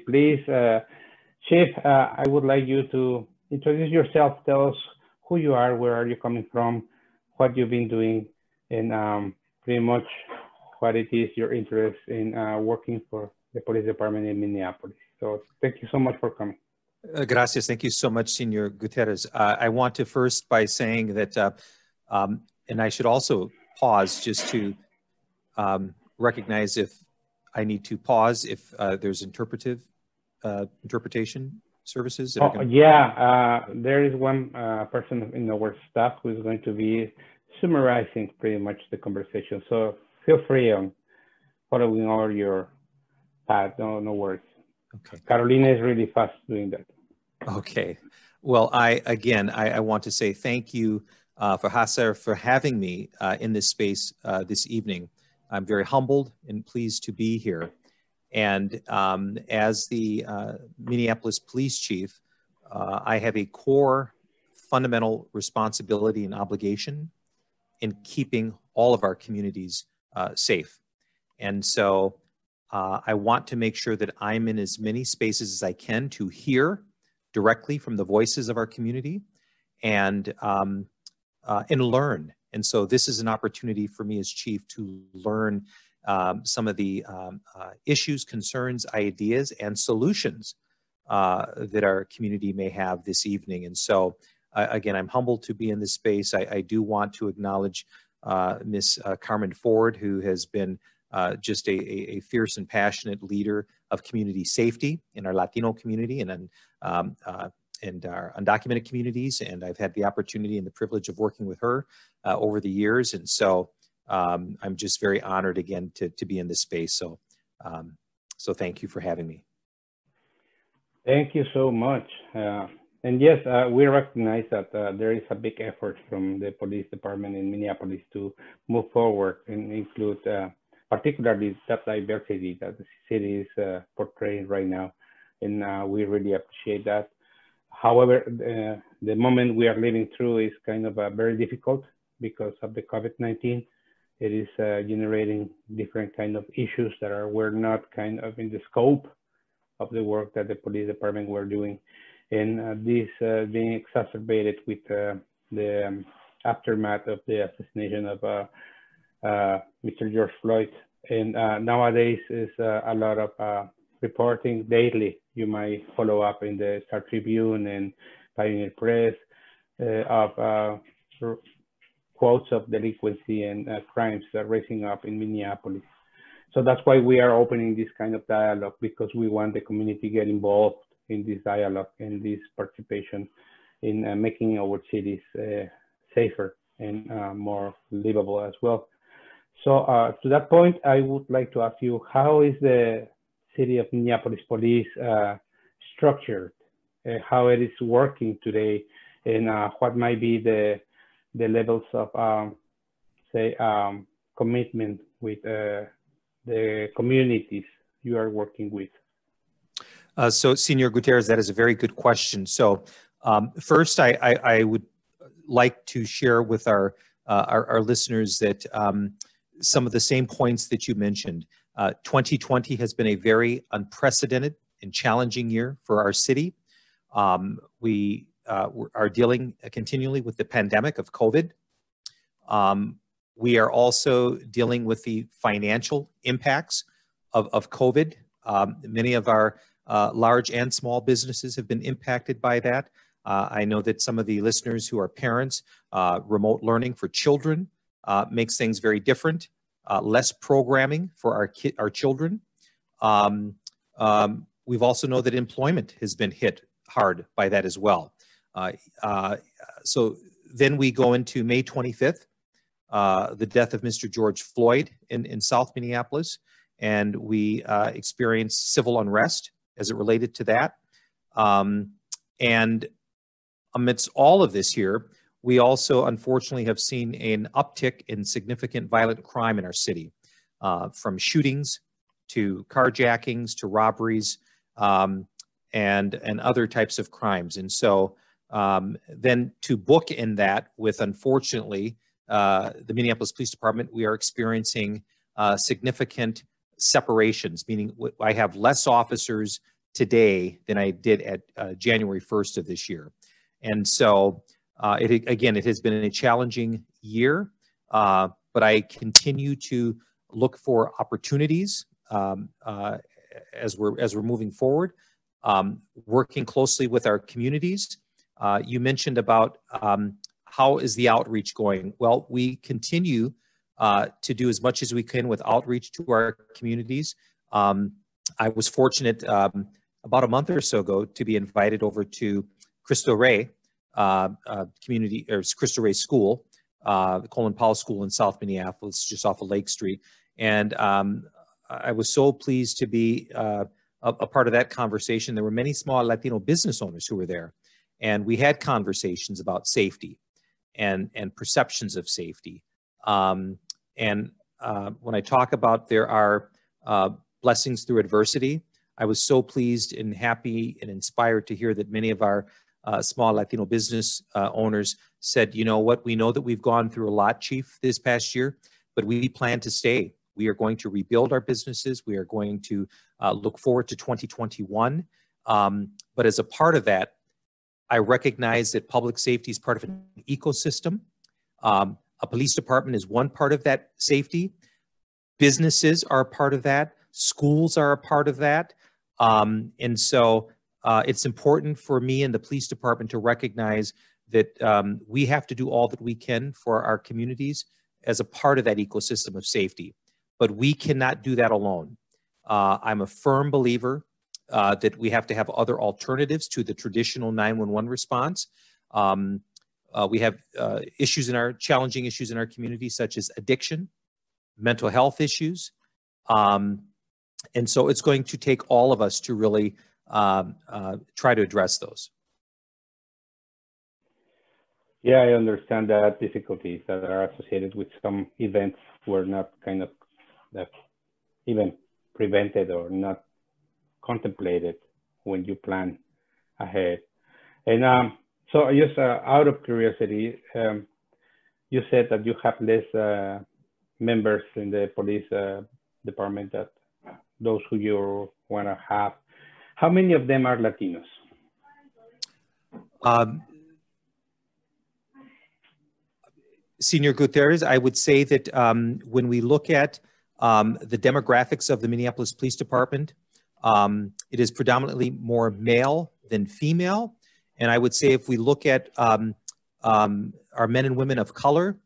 please. Chief, I would like you to introduce yourself. Tell us who you are, where are you coming from, what you've been doing, and pretty much what it is your interest in working for the police department in Minneapolis. So thank you so much for coming. Gracias. Thank you so much, Senor Gutierrez. I want to first by saying that, and I should also pause just to recognize if I need to pause if there's interpretation services. That there is one person in our staff who is going to be summarizing pretty much the conversation. So feel free on following all your path. No worries. Okay. Carolina is really fast doing that. Okay. Well, I want to say thank you for Hasser for having me in this space this evening. I'm very humbled and pleased to be here. And as the Minneapolis Police Chief, I have a core fundamental responsibility and obligation in keeping all of our communities safe. And so I want to make sure that I'm in as many spaces as I can to hear directly from the voices of our community and learn. And so this is an opportunity for me as chief to learn some of the issues, concerns, ideas, and solutions that our community may have this evening. And so, again, I'm humbled to be in this space. I do want to acknowledge Ms. Carmen Ford, who has been just a fierce and passionate leader of community safety in our Latino community and our undocumented communities. And I've had the opportunity and the privilege of working with her over the years. And so I'm just very honored again to be in this space. So, so thank you for having me. Thank you so much. And yes, we recognize that there is a big effort from the police department in Minneapolis to move forward and include particularly that diversity that the city is portraying right now. And we really appreciate that. However, the moment we are living through is kind of very difficult because of the COVID-19. It is generating different kind of issues that were not kind of in the scope of the work that the police department were doing. And this being exacerbated with the aftermath of the assassination of Mr. George Floyd. And nowadays is a lot of reporting daily. You might follow up in the Star Tribune and Pioneer Press of quotes of delinquency and crimes rising up in Minneapolis. So that's why we are opening this kind of dialogue, because we want the community to get involved in this dialogue and this participation in making our cities safer and more livable as well. So to that point, I would like to ask you, how is the city of Minneapolis Police structured, how it is working today, and what might be the levels of, say, commitment with the communities you are working with? So, Senor Gutierrez, that is a very good question. So, first, I would like to share with our listeners that some of the same points that you mentioned. 2020 has been a very unprecedented and challenging year for our city. We are dealing continually with the pandemic of COVID. We are also dealing with the financial impacts of COVID. Many of our large and small businesses have been impacted by that. I know that some of the listeners who are parents, remote learning for children makes things very different. Less programming for our children. We've also know that employment has been hit hard by that as well. So then we go into May 25th, the death of Mr. George Floyd in South Minneapolis, and we experienced civil unrest as it related to that. And amidst all of this here, we also unfortunately have seen an uptick in significant violent crime in our city, from shootings to carjackings to robberies and other types of crimes. And so then to bookend that with, unfortunately, the Minneapolis Police Department, we are experiencing significant separations, meaning I have less officers today than I did at January 1st of this year. And so, again, it has been a challenging year, but I continue to look for opportunities as we're moving forward, working closely with our communities. You mentioned about how is the outreach going? Well, we continue to do as much as we can with outreach to our communities. I was fortunate about a month or so ago to be invited over to Cristo Rey community, or Cristo Rey School, the Colin Powell School in South Minneapolis, just off of Lake Street. And I was so pleased to be a part of that conversation. There were many small Latino business owners who were there, and we had conversations about safety and perceptions of safety. When I talk about there are blessings through adversity, I was so pleased and happy and inspired to hear that many of our small Latino business owners said, you know what, we know that we've gone through a lot, Chief, this past year, but we plan to stay. We are going to rebuild our businesses. We are going to look forward to 2021. But as a part of that, I recognize that public safety is part of an ecosystem. A police department is one part of that safety. Businesses are a part of that. Schools are a part of that. And so it's important for me and the police department to recognize that we have to do all that we can for our communities as a part of that ecosystem of safety. But we cannot do that alone. I'm a firm believer that we have to have other alternatives to the traditional 911 response. We have challenging issues in our community, such as addiction, mental health issues. And so it's going to take all of us to really try to address those. Yeah, I understand the difficulties that are associated with some events were not kind of even prevented or not contemplated when you plan ahead. And so just out of curiosity, you said that you have less members in the police department than those who you want to have. How many of them are Latinos? Senor Gutierrez, I would say that when we look at the demographics of the Minneapolis Police Department, it is predominantly more male than female. And I would say if we look at our men and women of color,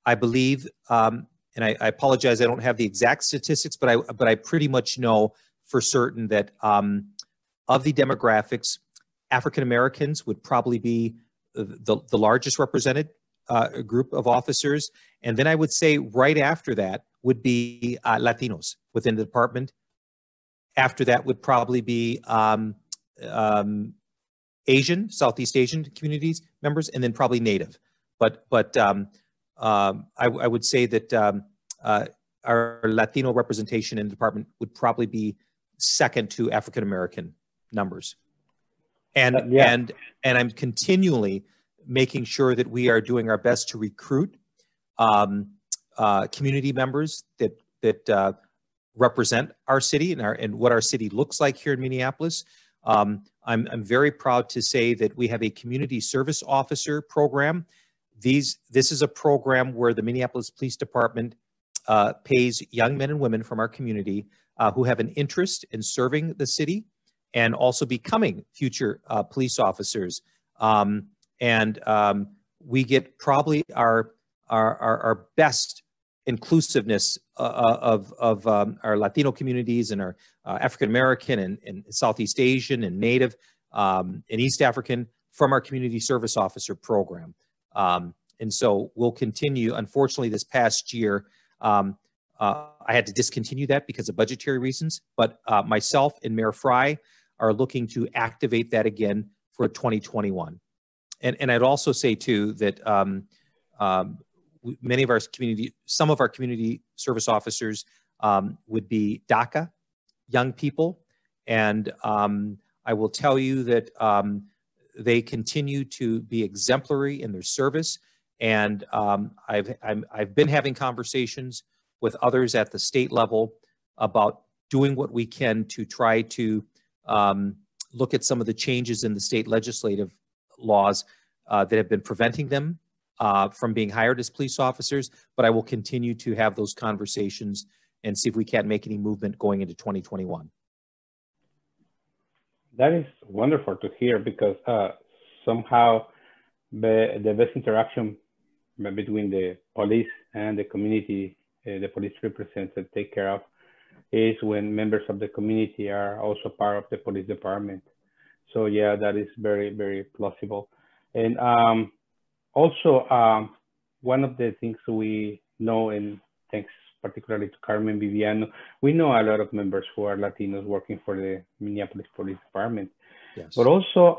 I believe, and I apologize, I don't have the exact statistics, but I pretty much know for certain that of the demographics, African Americans would probably be the largest represented group of officers. And then I would say right after that would be Latinos within the department. After that would probably be Asian, Southeast Asian communities members, and then probably Native. But I would say that our Latino representation in the department would probably be second to African American numbers. And I'm continually making sure that we are doing our best to recruit community members that represent our city and what our city looks like here in Minneapolis. I'm very proud to say that we have a community service officer program. This is a program where the Minneapolis Police Department pays young men and women from our community who have an interest in serving the city and also becoming future police officers. We get probably our best inclusiveness of our Latino communities and our African American and Southeast Asian and Native and East African from our community service officer program. And so we'll continue. Unfortunately, this past year, I had to discontinue that because of budgetary reasons, but myself and Mayor Fry are looking to activate that again for 2021. And I'd also say too that some of our community service officers would be DACA young people. And I will tell you that they continue to be exemplary in their service. And I've been having conversations with others at the state level about doing what we can to try to look at some of the changes in the state legislative laws that have been preventing them from being hired as police officers, but I will continue to have those conversations and see if we can't make any movement going into 2021. That is wonderful to hear, because somehow the best interaction between the police and the community the police represents and take care of is when members of the community are also part of the police department. So yeah, that is very, very plausible. And also, one of the things we know, and thanks particularly to Carmen Viviano, we know a lot of members who are Latinos working for the Minneapolis Police Department. Yes. But also,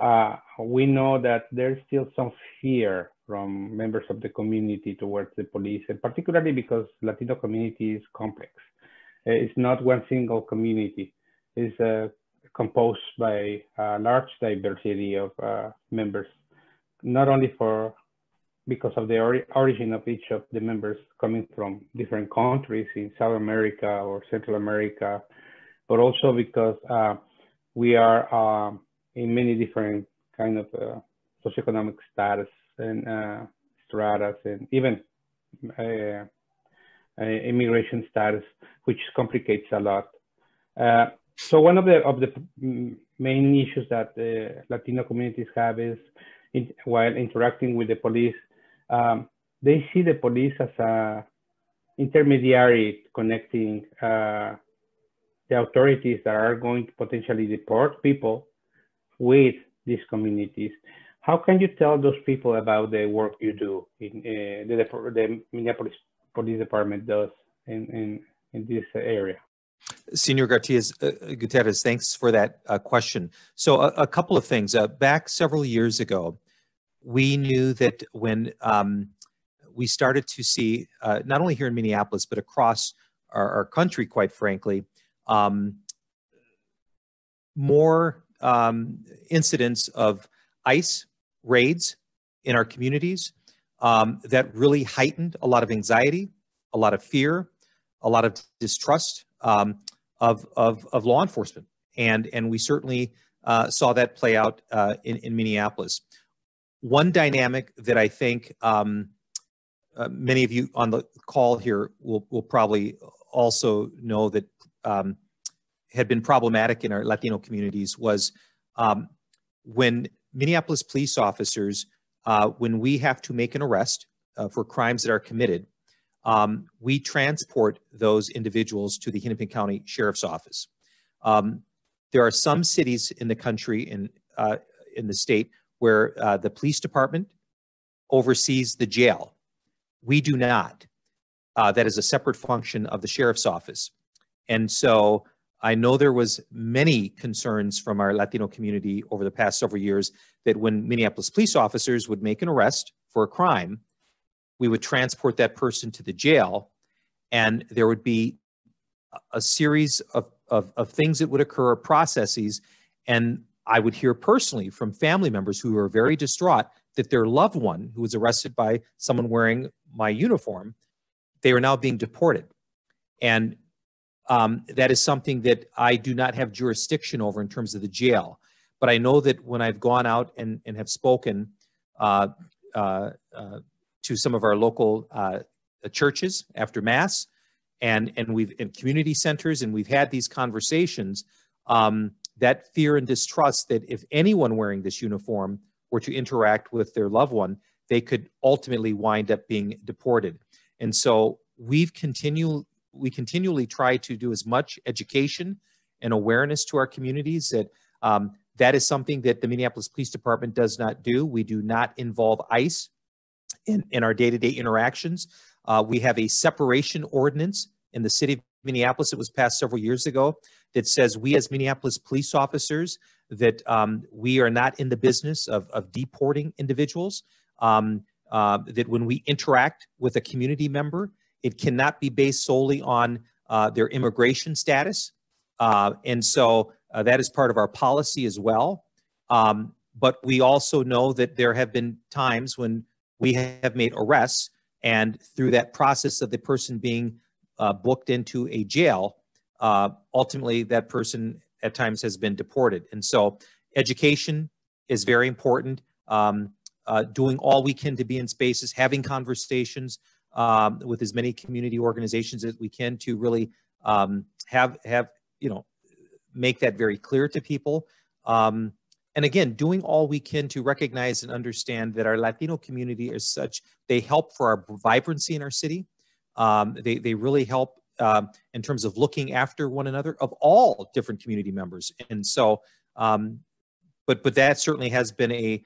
we know that there's still some fear from members of the community towards the police, and particularly because Latino community is complex. It's not one single community. It's composed by a large diversity of members, not only because of the origin of each of the members coming from different countries in South America or Central America, but also because we are in many different kind of socioeconomic status and stratas, and even immigration status, which complicates a lot. So one of the main issues that the Latino communities have is, while interacting with the police, they see the police as a intermediary connecting the authorities that are going to potentially deport people with these communities. How can you tell those people about the work you do in the Minneapolis Police Department does in this area? Senor Gutierrez, thanks for that question. So a couple of things. Back several years ago, we knew that when we started to see, not only here in Minneapolis, but across our country, quite frankly, more incidents of ICE raids in our communities that really heightened a lot of anxiety, a lot of fear, a lot of distrust of law enforcement. And we certainly saw that play out in Minneapolis. One dynamic that I think many of you on the call here will probably also know that had been problematic in our Latino communities was when Minneapolis police officers, when we have to make an arrest for crimes that are committed, we transport those individuals to the Hennepin County Sheriff's Office. There are some cities in the country, in the state, where the police department oversees the jail. We do not. That is a separate function of the Sheriff's Office. And so I know there was many concerns from our Latino community over the past several years that when Minneapolis police officers would make an arrest for a crime, we would transport that person to the jail, and there would be a series of things that would occur, processes, and I would hear personally from family members who were very distraught that their loved one, who was arrested by someone wearing my uniform, they are now being deported. And that is something that I do not have jurisdiction over in terms of the jail. But I know that when I've gone out and have spoken to some of our local churches after Mass, and we've in community centers, and we've had these conversations, that fear and distrust that if anyone wearing this uniform were to interact with their loved one, they could ultimately wind up being deported. And so we continually try to do as much education and awareness to our communities that that is something that the Minneapolis Police Department does not do. We do not involve ICE in our day-to-day interactions. We have a separation ordinance in the city of Minneapolis that was passed several years ago that says we as Minneapolis police officers that we are not in the business of deporting individuals, that when we interact with a community member, it cannot be based solely on their immigration status. And so that is part of our policy as well. But we also know that there have been times when we have made arrests, and through that process of the person being booked into a jail, ultimately that person at times has been deported. And so education is very important. Doing all we can to be in spaces, having conversations with as many community organizations as we can to really make that very clear to people. And again, doing all we can to recognize and understand that our Latino community is such, they help for our vibrancy in our city. They really help in terms of looking after one another of all different community members. And so, but that certainly has been a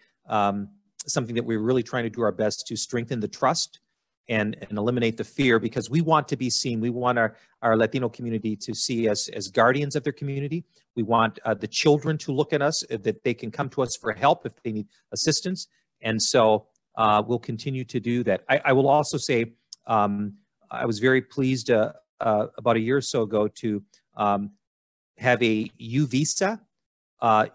something that we're really trying to do our best to strengthen the trust and eliminate the fear, because we want to be seen. We want our Latino community to see us as guardians of their community. We want the children to look at us, that they can come to us for help if they need assistance. And so we'll continue to do that. I will also say, I was very pleased about a year or so ago to have a U-Visa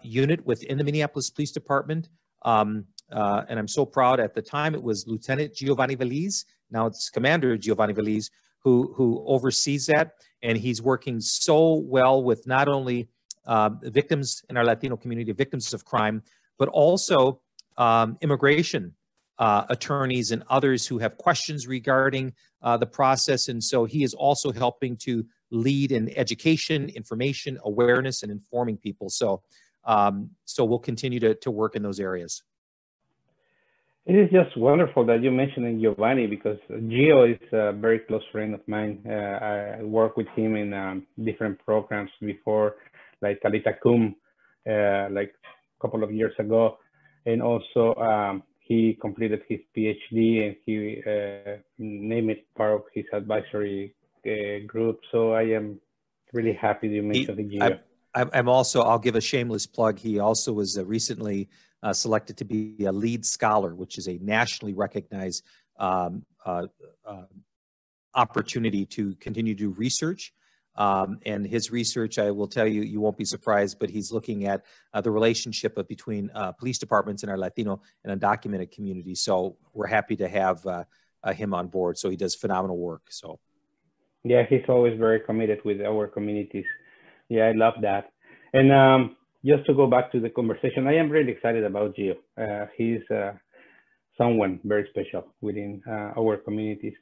unit within the Minneapolis Police Department. And I'm so proud. At the time, it was Lieutenant Giovanni Veliz. Now it's Commander Giovanni Veliz who oversees that. And he's working so well with not only victims in our Latino community, victims of crime, but also immigration attorneys and others who have questions regarding the process. And so he is also helping to lead in education, information, awareness, and informing people. So, so we'll continue to work in those areas. It is just wonderful that you mentioned Giovanni, because Gio is a very close friend of mine. I worked with him in different programs before, like Talita Kum, like a couple of years ago. And also he completed his PhD, and he named it part of his advisory group. So I am really happy you mentioned Gio. I'm also, I'll give a shameless plug. He also was recently selected to be a lead scholar, which is a nationally recognized opportunity to continue to do research. And his research, I will tell you, you won't be surprised, but he's looking at the relationship between police departments in our Latino and undocumented community. So we're happy to have him on board. So he does phenomenal work. So yeah, he's always very committed with our communities. Yeah, I love that. And just to go back to the conversation, I am really excited about Gio. He's someone very special within our communities.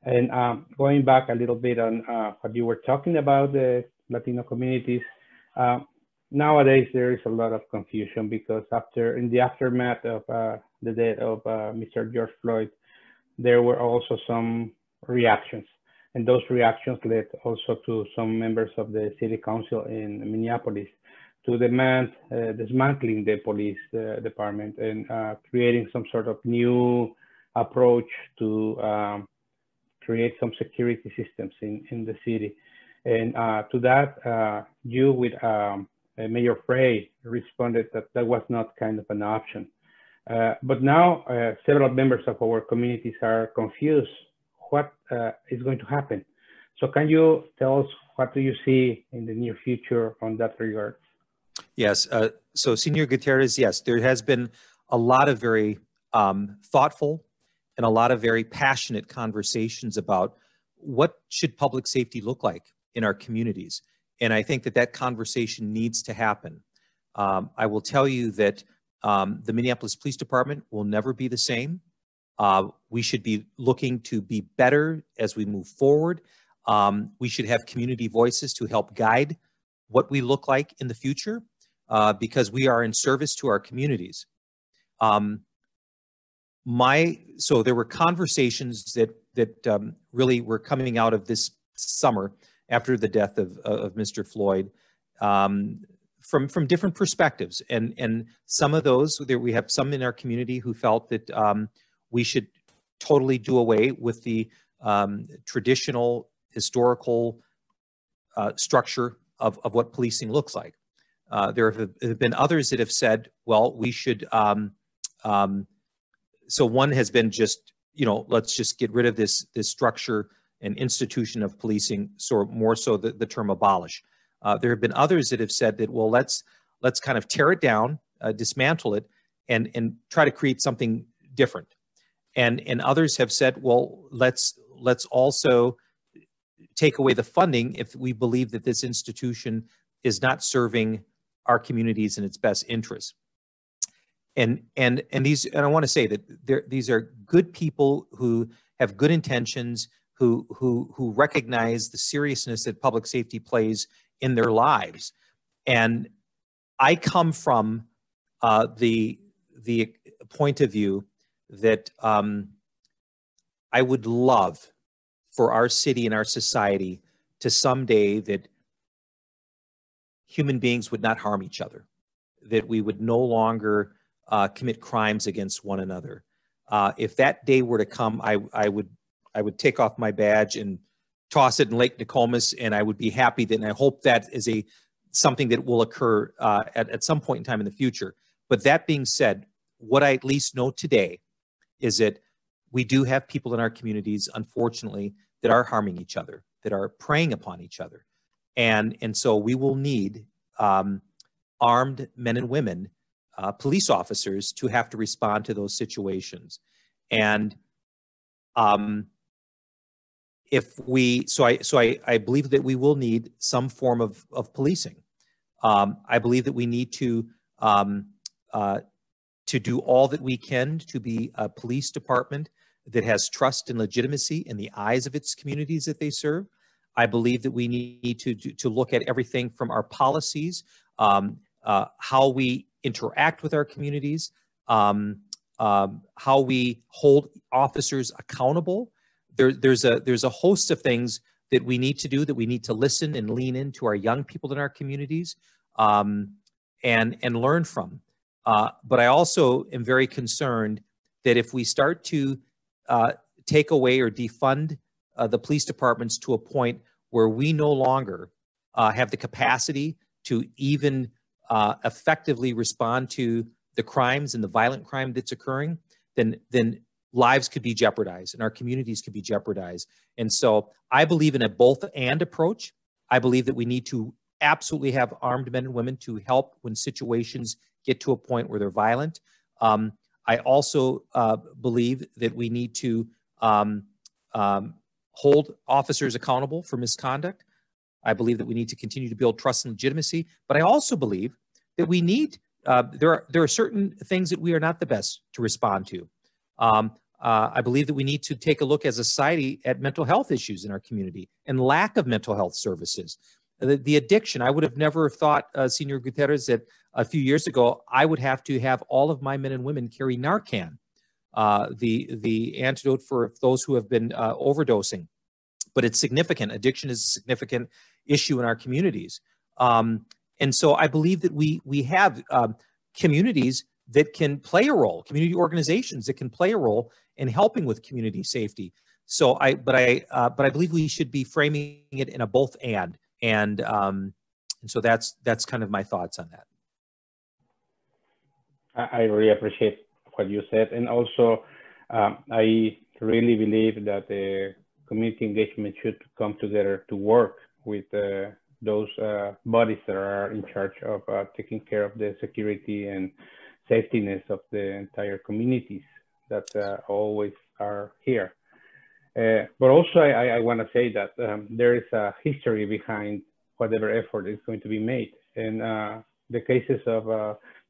And going back a little bit on what you were talking about, the Latino communities, nowadays there is a lot of confusion, because in the aftermath of the death of Mr. George Floyd, there were also some reactions. And those reactions led also to some members of the city council in Minneapolis to demand dismantling the police department and creating some sort of new approach to create some security systems in the city. And to that, you with Mayor Frey responded that that was not kind of an option. But now several members of our communities are confused what is going to happen. So can you tell us, what do you see in the near future on that regard? Yes, so Senor Gutierrez, yes, there has been a lot of very thoughtful and a lot of very passionate conversations about what should public safety look like in our communities. And I think that that conversation needs to happen. I will tell you that the Minneapolis Police Department will never be the same. We should be looking to be better as we move forward. We should have community voices to help guide what we look like in the future, because we are in service to our communities. So there were conversations that really were coming out of this summer after the death of Mr. Floyd, from different perspectives. And some of those, we have some in our community who felt that we should totally do away with the traditional historical structure of what policing looks like. There have been others that have said, well, we should, so one has been just, let's just get rid of this structure and institution of policing, so more so the term abolish. There have been others that have said that, well, let's kind of tear it down, dismantle it, and try to create something different. And others have said, well, let's also take away the funding if we believe that this institution is not serving our communities in its best interest. And I want to say that these are good people who have good intentions, who recognize the seriousness that public safety plays in their lives. And I come from the point of view that I would love for our city and our society to someday that human beings would not harm each other, that we would no longer commit crimes against one another. If that day were to come, I would take off my badge and toss it in Lake Nokomis, and I would be happy that, and I hope that is something that will occur at some point in time in the future. But that being said, what I at least know today is that we do have people in our communities, unfortunately, that are harming each other, that are preying upon each other. And so we will need armed men and women, police officers, to have to respond to those situations. And I believe that we will need some form of policing. I believe that we need to do all that we can to be a police department that has trust and legitimacy in the eyes of its communities that they serve. I believe that we need to look at everything from our policies, how we interact with our communities, how we hold officers accountable. There's a host of things that we need to do, that we need to listen and lean into our young people in our communities and learn from. But I also am very concerned that if we start to take away or defund the police departments to a point where we no longer have the capacity to even effectively respond to the crimes and the violent crime that's occurring, then lives could be jeopardized and our communities could be jeopardized. And so I believe in a both and approach. I believe that we need to absolutely have armed men and women to help when situations get to a point where they're violent. I also believe that we need to hold officers accountable for misconduct. I believe that we need to continue to build trust and legitimacy. But I also believe that we need, there are certain things that we are not the best to respond to. I believe that we need to take a look as a society at mental health issues in our community and lack of mental health services. The addiction, I would have never thought, Senor Gutierrez, that a few years ago, I would have to have all of my men and women carry Narcan, the antidote for those who have been overdosing. But it's significant. Addiction is a significant issue in our communities. And so I believe that we have communities that can play a role, community organizations that can play a role in helping with community safety. So but I believe we should be framing it in a both and so that's kind of my thoughts on that. I really appreciate what you said, and also I really believe that the community engagement should come together to work with those bodies that are in charge of taking care of the security and safetyness of the entire communities that always are here. But also I want to say that there is a history behind whatever effort is going to be made. And the cases of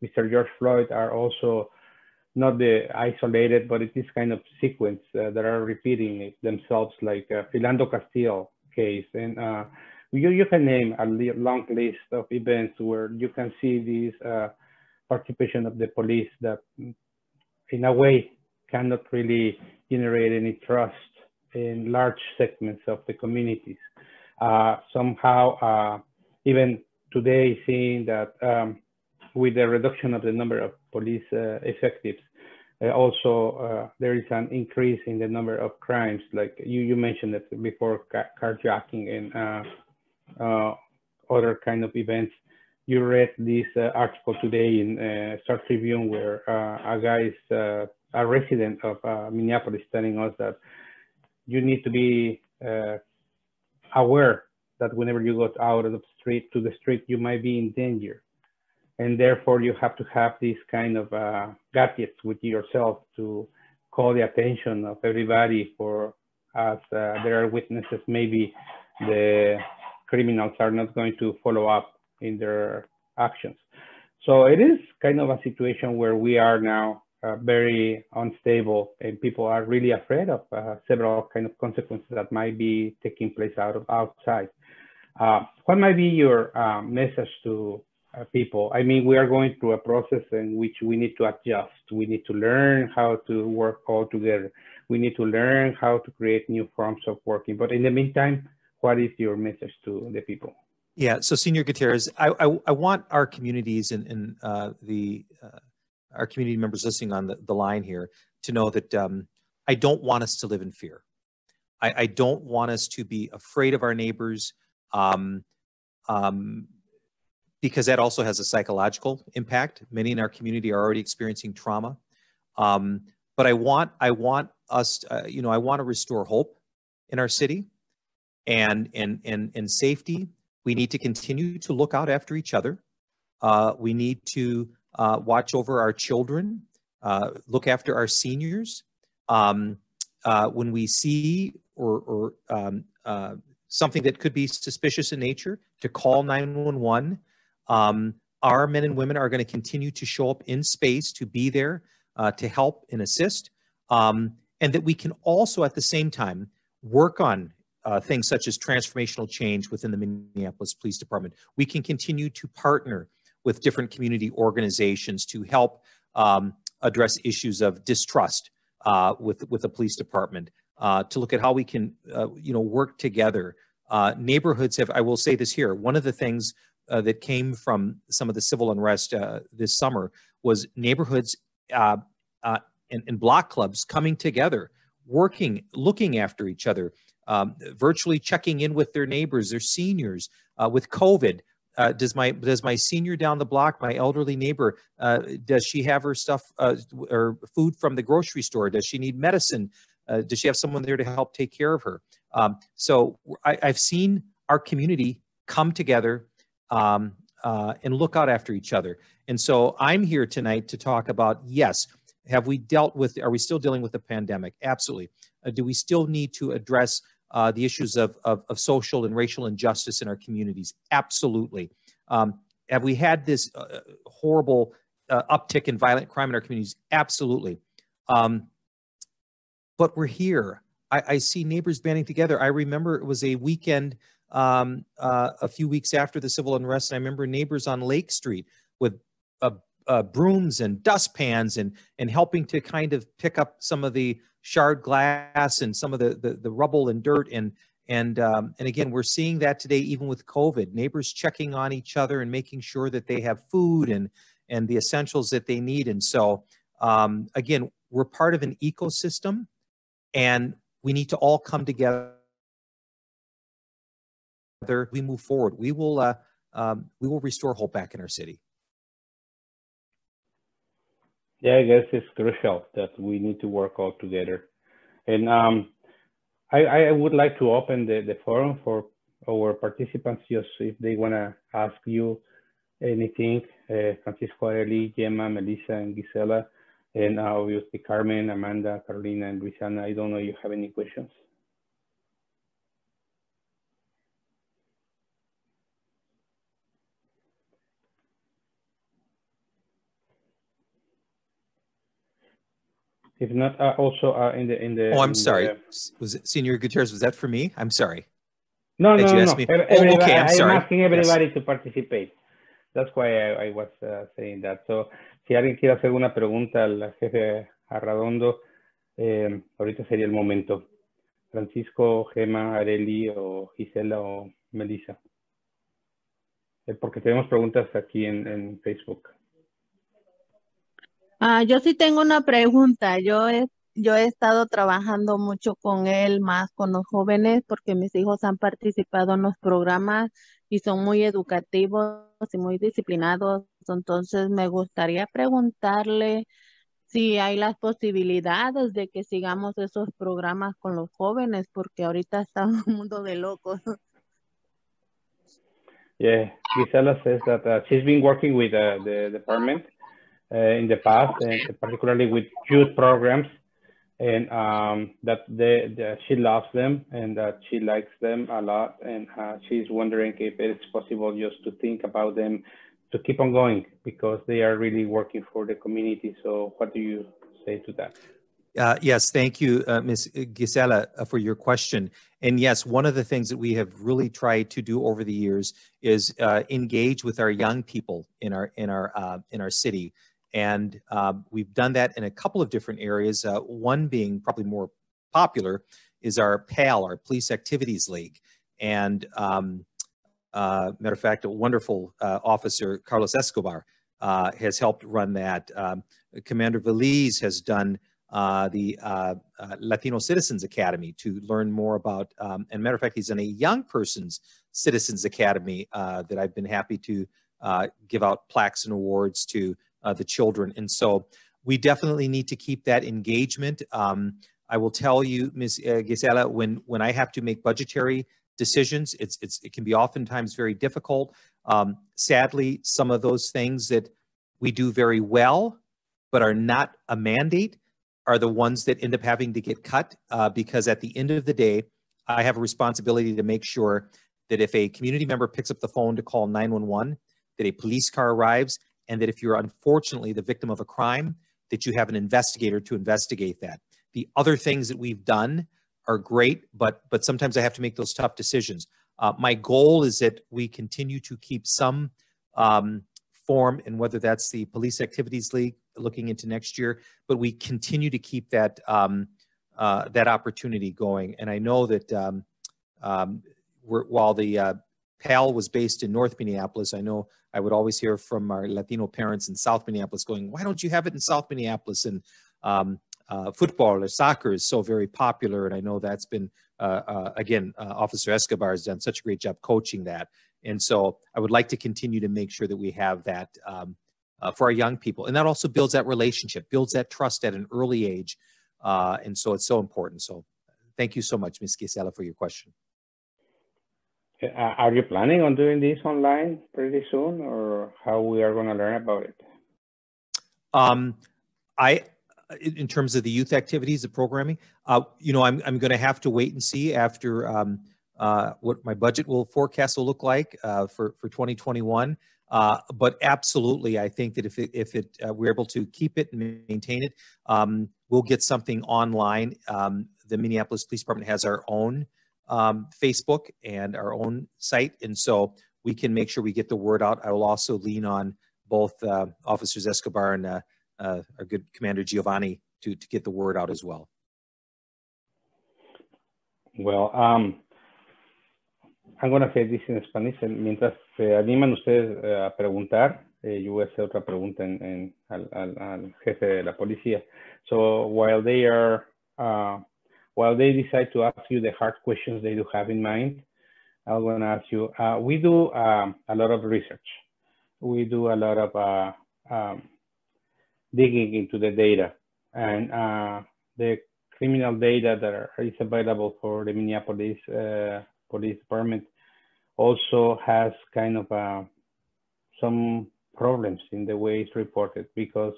Mr. George Floyd are also not the isolated, but it is kind of sequence that are repeating themselves, like Philando Castile case. And you can name a long list of events where you can see this participation of the police that in a way cannot really generate any trust in large segments of the communities. Somehow, even today, seeing that with the reduction of the number of police effectives, also there is an increase in the number of crimes, like you mentioned it before, carjacking and other kind of events. You read this article today in Star Tribune where a guy is a resident of Minneapolis telling us that you need to be aware that whenever you go out of the street to the street, you might be in danger. And therefore you have to have these kind of gadgets with yourself to call the attention of everybody, for as there are witnesses, maybe the criminals are not going to follow up in their actions. So it is kind of a situation where we are now very unstable, and people are really afraid of several kind of consequences that might be taking place outside. What might be your message to people? I mean, we are going through a process in which we need to adjust. We need to learn how to work all together. We need to learn how to create new forms of working. But in the meantime, what is your message to the people? Yeah, so Senor Gutierrez, I want our communities and our community members listening on the line here to know that I don't want us to live in fear. I don't want us to be afraid of our neighbors, because that also has a psychological impact. Many in our community are already experiencing trauma. But I want us, I want to restore hope in our city and safety. We need to continue to look out after each other. We need to watch over our children, look after our seniors. When we see or something that could be suspicious in nature, to call 911. Our men and women are going to continue to show up in space to be there to help and assist. And that we can also at the same time work on things such as transformational change within the Minneapolis Police Department. We can continue to partner with different community organizations to help address issues of distrust with the police department, to look at how we can, work together. Neighborhoods have, I will say this here, one of the things that came from some of the civil unrest this summer was neighborhoods and block clubs coming together, working, looking after each other, virtually checking in with their neighbors, their seniors. With COVID, does my senior down the block, my elderly neighbor, does she have her stuff or food from the grocery store? Does she need medicine? Does she have someone there to help take care of her? So I've seen our community come together and look out after each other. And so I'm here tonight to talk about, yes, are we still dealing with the pandemic? Absolutely. Do we still need to address the issues of social and racial injustice in our communities? Absolutely. Have we had this horrible uptick in violent crime in our communities? Absolutely. But we're here. I see neighbors banding together. I remember it was a weekend a few weeks after the civil unrest, and I remember neighbors on Lake Street with brooms and dustpans and helping to kind of pick up some of the shard glass and some of the rubble and dirt. And again, we're seeing that today, even with COVID, neighbors checking on each other and making sure that they have food and the essentials that they need. And so, again, we're part of an ecosystem, and we need to all come together. We move forward. We will restore hope back in our city. Yeah, I guess it's crucial that we need to work all together. And I would like to open the forum for our participants, just if they want to ask you anything. Francisco, Eli, Gemma, Melissa, and Gisela, and obviously Carmen, Amanda, Carolina, and Luisana. I don't know if you have any questions. If not, also in the. Oh, I'm sorry. Was it Senor Gutierrez? Was that for me? I'm sorry. No. Okay, I'm sorry. I'm asking everybody to participate. That's why I was saying that. So, si alguien quiere hacer una pregunta al jefe Arradondo, ahorita sería el momento. Francisco, Gemma, Areli, o Gisela, o Melissa. Porque tenemos preguntas aquí en Facebook. Yo sí tengo una pregunta. Yo he estado trabajando mucho con él, más con los jóvenes, porque mis hijos han participado en los programas y son muy educativos y muy disciplinados. Entonces me gustaría preguntarle si hay las posibilidades de que sigamos esos programas con los jóvenes, porque ahorita está un mundo de locos. Yeah, Gisela says that she's been working with the department in the past, and particularly with youth programs. and that she loves them and that she likes them a lot, and she's wondering if it's possible just to think about them to keep on going because they are really working for the community. So what do you say to that? Yes, thank you, Ms. Gisela, for your question. And yes, one of the things that we have really tried to do over the years is engage with our young people in our city, and we've done that in a couple of different areas. One being probably more popular is our PAL, our Police Activities League, and matter of fact, a wonderful officer, Carlos Escobar, has helped run that. Commander Veliz has done the Latino Citizens Academy to learn more about, and matter of fact, he's in a young person's Citizens Academy that I've been happy to give out plaques and awards to the children. And so we definitely need to keep that engagement. I will tell you, Ms. Gisela, when I have to make budgetary decisions, it can be oftentimes very difficult. Sadly, some of those things that we do very well, but are not a mandate, are the ones that end up having to get cut because at the end of the day, I have a responsibility to make sure that if a community member picks up the phone to call 911, that a police car arrives, and that if you're unfortunately the victim of a crime, that you have an investigator to investigate that. The other things that we've done are great, but sometimes I have to make those tough decisions. My goal is that we continue to keep some form, and whether that's the Police Activities League looking into next year, but we continue to keep that that opportunity going. And I know that while the PAL was based in North Minneapolis, I know I would always hear from our Latino parents in South Minneapolis going, why don't you have it in South Minneapolis? And football or soccer is so very popular. And I know that's been, again, Officer Escobar has done such a great job coaching that. And so I would like to continue to make sure that we have that for our young people. And that also builds that relationship, builds that trust at an early age. And so it's so important. So thank you so much, Ms. Gisela, for your question. Are you planning on doing this online pretty soon, or how we are going to learn about it? In terms of the youth activities, the programming, you know, I'm going to have to wait and see after what my budget forecast will look like for 2021. But absolutely, I think that if we're able to keep it and maintain it, we'll get something online. The Minneapolis Police Department has our own Facebook and our own site, and so we can make sure we get the word out. I will also lean on both Officers Escobar and our good Commander Giovanni to get the word out as well. Well, I'm going to say this in Spanish. Mientras se animan ustedes a preguntar, yo voy a hacer otra pregunta al jefe de la policía. So while they decide to ask you the hard questions they do have in mind, I'm going to ask you, we do a lot of research. We do a lot of digging into the data, and the criminal data that is available for the Minneapolis Police Department also has kind of some problems in the way it's reported, because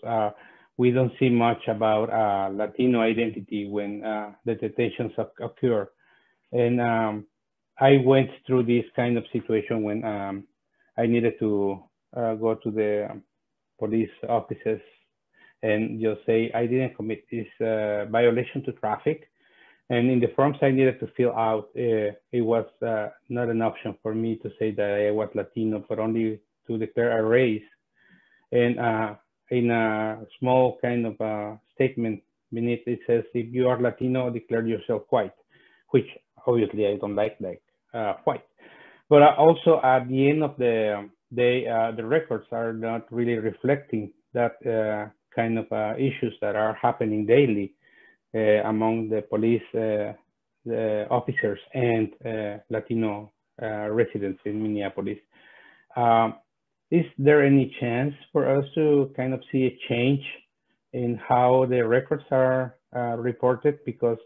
we don't see much about Latino identity when the detentions occur. And I went through this kind of situation when I needed to go to the police offices and just say, I didn't commit this violation to traffic. And in the forms I needed to fill out, it was not an option for me to say that I was Latino, but only to declare a race. And in a small kind of statement beneath, it says, if you are Latino, declare yourself white, which obviously I don't like white. But also at the end of the day, the records are not really reflecting that kind of issues that are happening daily among the police the officers and Latino residents in Minneapolis. Is there any chance for us to kind of see a change in how the records are reported? Because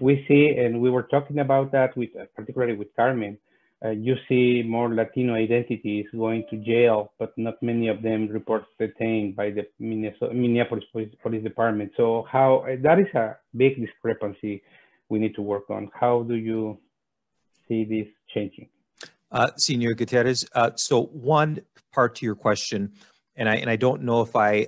we see, and we were talking about that with, particularly with Carmen, you see more Latino identities going to jail, but not many of them report detained by the Minneapolis Police Department. So how that is a big discrepancy we need to work on. How do you see this changing? Senor Gutierrez, so one part to your question, and I don't know if I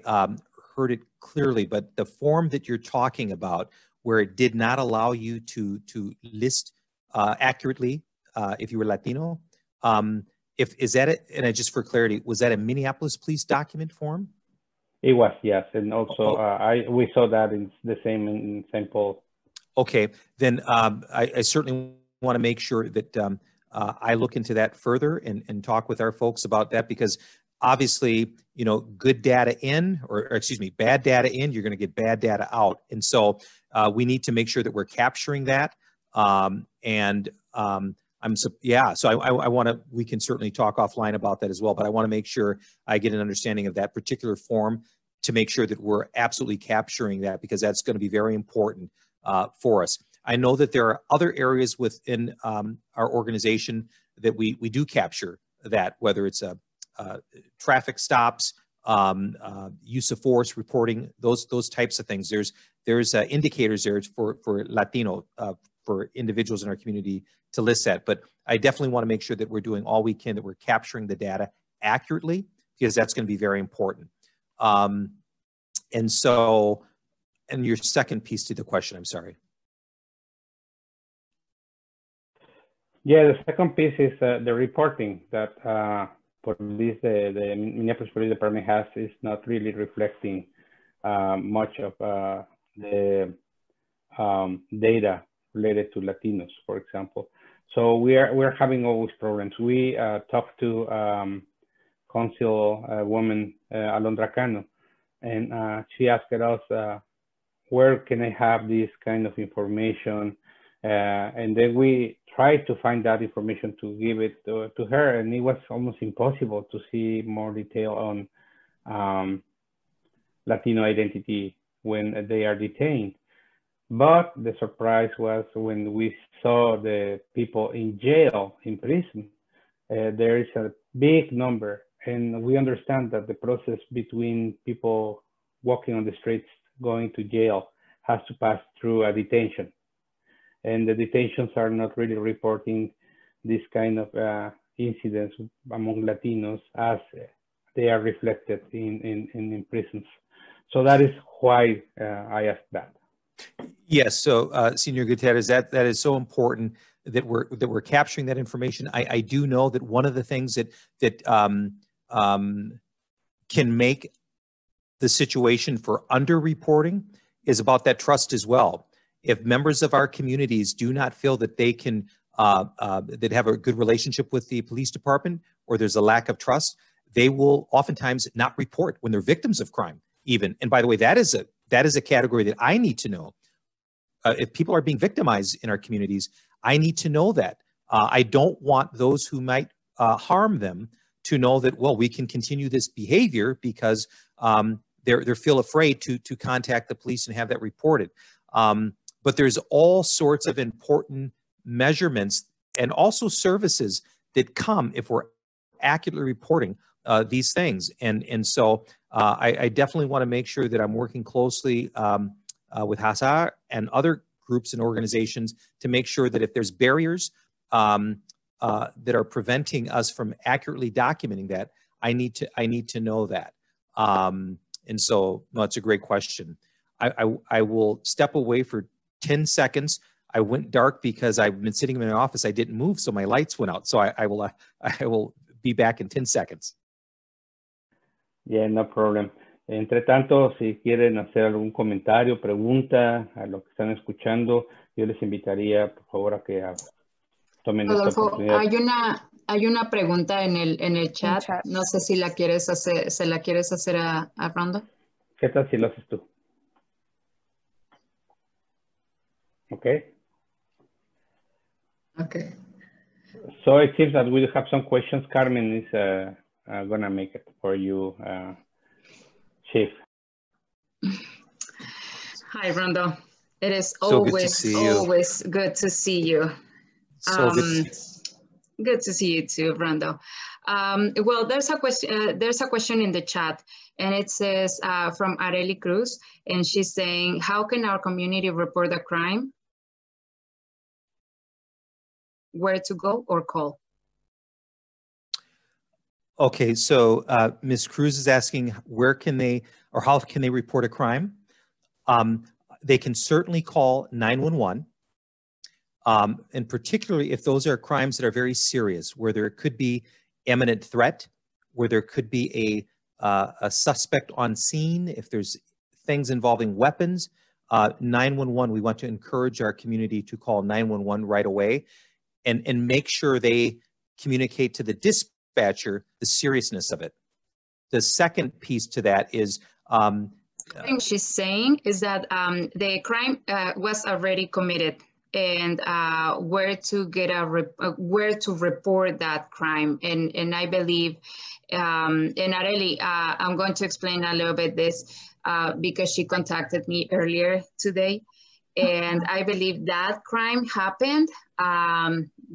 heard it clearly, but the form that you're talking about, where it did not allow you to list accurately if you were Latino, is that it? And just for clarity, was that a Minneapolis police document form? It was, yes, and also we saw that in the same in St. Paul. Okay, then I certainly want to make sure that I look into that further and talk with our folks about that, because obviously, you know, good data in, or excuse me, bad data in, you're going to get bad data out. And so we need to make sure that we're capturing that. So I want to, we can certainly talk offline about that as well, but I want to make sure I get an understanding of that particular form to make sure that we're absolutely capturing that, because that's going to be very important for us. I know that there are other areas within our organization that we do capture that, whether it's traffic stops, use of force reporting, those types of things. There's indicators there for Latino, for individuals in our community to list that. But I definitely want to make sure that we're doing all we can, that we're capturing the data accurately, because that's going to be very important. And your second piece to the question, I'm sorry. Yeah, the second piece is the reporting that police, the Minneapolis Police Department has, is not really reflecting much of the data related to Latinos, for example. So we're having always problems. We talked to Councilwoman Alondra Cano, and she asked us, where can I have this kind of information? And then we tried to find that information to give it to her, and it was almost impossible to see more detail on Latino identity when they are detained. But the surprise was when we saw the people in jail, in prison, there is a big number, and we understand that the process between people walking on the streets going to jail has to pass through a detention. And the detentions are not really reporting this kind of incidents among Latinos as they are reflected in prisons. So that is why I asked that. Yes, so Senor Gutierrez, that is so important that we're capturing that information. I do know that one of the things that can make the situation for underreporting is about that trust as well. If members of our communities do not feel that they can that have a good relationship with the police department, or there's a lack of trust, they will oftentimes not report when they're victims of crime even. And by the way, that is a category that I need to know. If people are being victimized in our communities, I need to know that. I don't want those who might harm them to know that, well, we can continue this behavior because they feel afraid to contact the police and have that reported. But there's all sorts of important measurements and also services that come if we're accurately reporting these things. And so I definitely want to make sure that I'm working closely with HASA and other groups and organizations to make sure that if there's barriers that are preventing us from accurately documenting that, I need to know that. And so, no, it's a great question. I will step away for 10 seconds. I went dark because I've been sitting in my office. I didn't move, so my lights went out. So I will be back in 10 seconds. Yeah, no problem. Entre tanto, si quieren hacer algún comentario, pregunta a lo que están escuchando, yo les invitaría, por favor, a que tomen esta oportunidad. Hay una pregunta en el chat. No sé si la quieres hacer, se la quieres hacer a Arradondo. ¿Qué tal si lo haces tú? Okay. Okay. So it seems that we have some questions. Carmen is gonna make it for you, Chief. Hi, Rondo. It is so always good to see you. So good to see you. Good to see you too, Brando. Well, there's a question in the chat, and it says from Areli Cruz, and she's saying, how can our community report a crime? Where to go or call? Okay, so Ms. Cruz is asking, where can they, or how can they report a crime? They can certainly call 911. And particularly if those are crimes that are very serious, where there could be imminent threat, where there could be a suspect on scene, if there's things involving weapons, 911, we want to encourage our community to call 911 right away and make sure they communicate to the dispatcher the seriousness of it. The second piece to that is I think she's saying is that the crime was already committed, and where to get where to report that crime. And I believe, and Areli, I'm going to explain a little bit this because she contacted me earlier today, and I believe that crime happened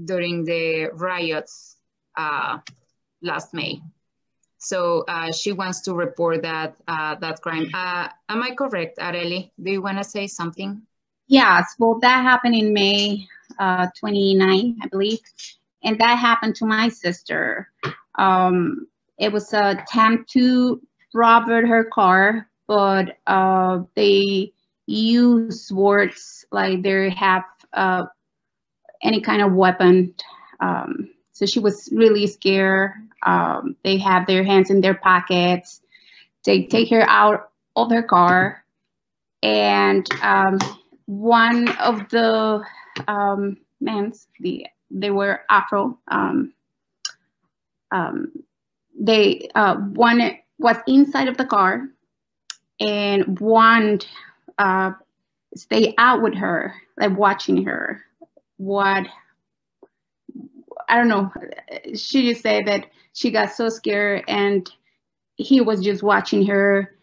during the riots last May. So she wants to report that that crime. Am I correct, Areli? Do you want to say something? Yes, well, that happened in May 29, I believe. And that happened to my sister. It was an attempt to rob her car, but they use words like they have any kind of weapon. So she was really scared. They have their hands in their pockets. They take her out of her car. And one of the men, they were Afro. One was inside of the car, and one stayed out with her, like watching her. I don't know. She just said that she got so scared, and he was just watching her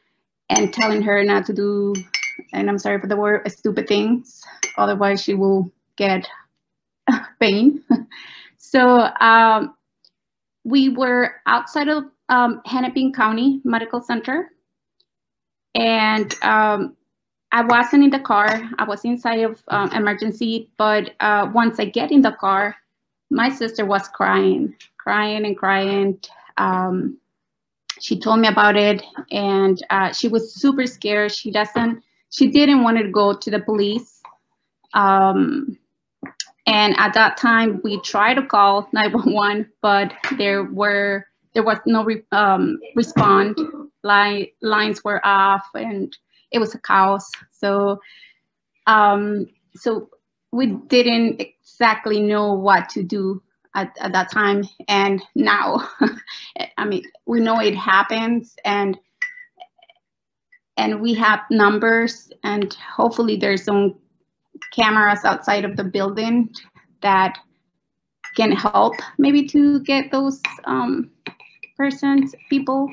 and telling her not to do, and I'm sorry for the word, stupid things. Otherwise, she will get pain. So we were outside of Hennepin County Medical Center, and I wasn't in the car. I was inside of emergency, but once I get in the car, my sister was crying. She told me about it, and she was super scared. She didn't want to go to the police. And at that time, we tried to call 911, but there was no response. Lines were off, and it was a chaos. So we didn't exactly know what to do at that time. And now, I mean, we know it happens, and we have numbers, and hopefully there's some cameras outside of the building that can help maybe to get those people.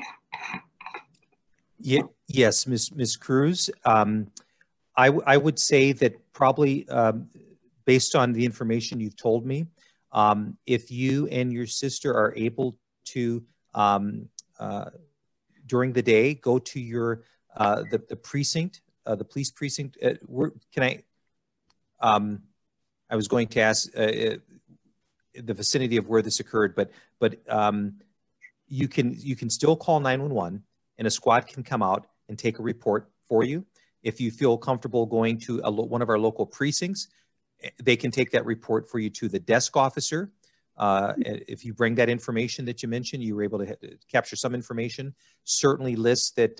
Yeah, yes, Ms. Cruz. I would say that probably based on the information you've told me, if you and your sister are able to during the day go to your the precinct, the police precinct. I was going to ask the vicinity of where this occurred, but you can still call 911, and a squad can come out and take a report for you. If you feel comfortable going to one of our local precincts, they can take that report for you to the desk officer. If you bring that information that you mentioned, you were able to capture some information, certainly lists that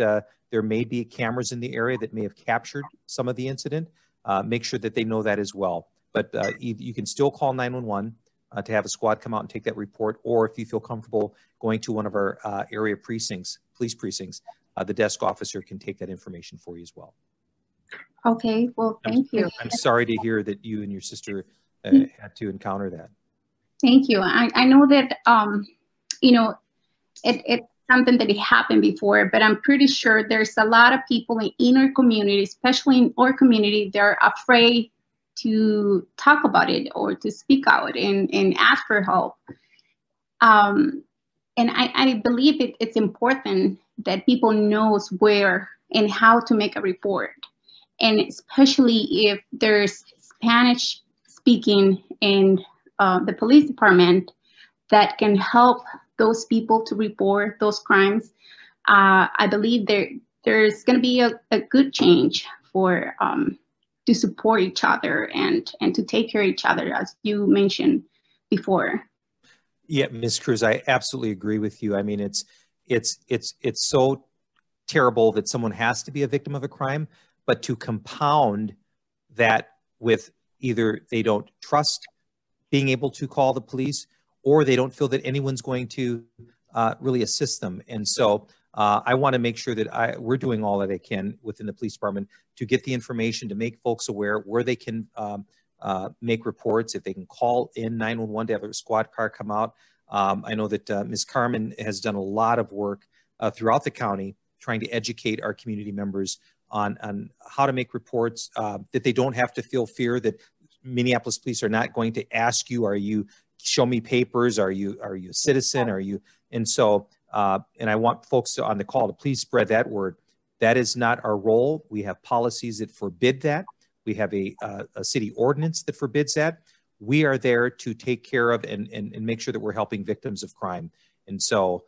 there may be cameras in the area that may have captured some of the incident. Make sure that they know that as well. But you can still call 911 to have a squad come out and take that report, or if you feel comfortable going to one of our area precincts, police precincts, the desk officer can take that information for you as well. Okay, well, thank you. I'm sorry to hear that you and your sister had to encounter that. Thank you. I know that, you know, it's something that it happened before, but I'm pretty sure there's a lot of people in our community, especially in our community, they're afraid to talk about it or to speak out and ask for help. And I believe it's important that people knows where and how to make a report. And especially if there's Spanish speaking in the police department that can help those people to report those crimes, I believe there's going to be a good change for to support each other and to take care of each other, as you mentioned before. Yeah, Ms. Cruz, I absolutely agree with you. I mean, it's so terrible that someone has to be a victim of a crime, but to compound that with either they don't trust being able to call the police, or they don't feel that anyone's going to really assist them. And so I want to make sure that we're doing all that I can within the police department to get the information, to make folks aware where they can make reports, if they can call in 911 to have a squad car come out. I know that Ms. Carmen has done a lot of work throughout the county trying to educate our community members on how to make reports, that they don't have to feel fear that Minneapolis police are not going to ask you, are you, show me papers, are you a citizen, are you, and so, and I want folks on the call to please spread that word. That is not our role. We have policies that forbid that. We have a city ordinance that forbids that. We are there to take care of and make sure that we're helping victims of crime. And so,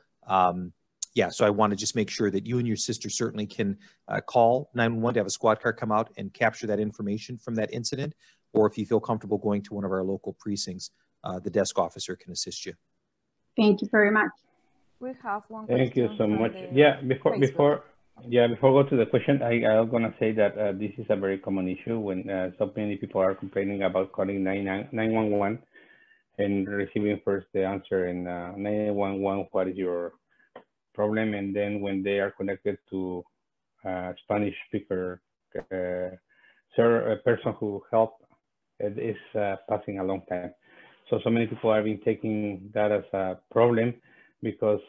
yeah, so I want to just make sure that you and your sister certainly can call 911 to have a squad car come out and capture that information from that incident. Or if you feel comfortable going to one of our local precincts, the desk officer can assist you. Thank you very much. We have one. Thank you so much. Yeah, before go to the question, I'm gonna say that this is a very common issue when so many people are complaining about calling 911 and receiving first the answer in 911, what is your problem? And then when they are connected to a Spanish speaker, a person who helped, it is passing a long time. So many people have been taking that as a problem because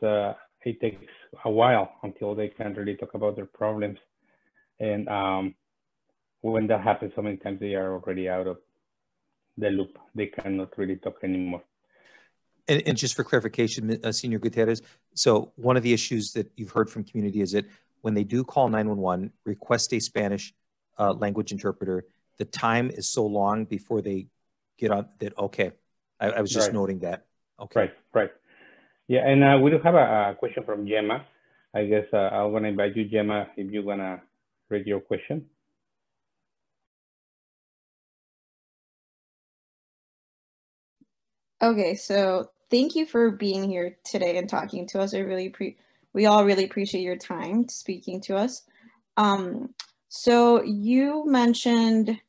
it takes a while until they can really talk about their problems. And when that happens, so many times they are already out of the loop. They cannot really talk anymore. And just for clarification, Senior Gutierrez, so one of the issues that you've heard from community is that when they do call 911, request a Spanish language interpreter, the time is so long before they get on that, okay, I was just noting that. Okay. Right. Yeah, and we do have a question from Gemma. I guess I'm gonna invite you, Gemma, if you're gonna read your question. Okay, so thank you for being here today and talking to us. We all really appreciate your time speaking to us. So you mentioned,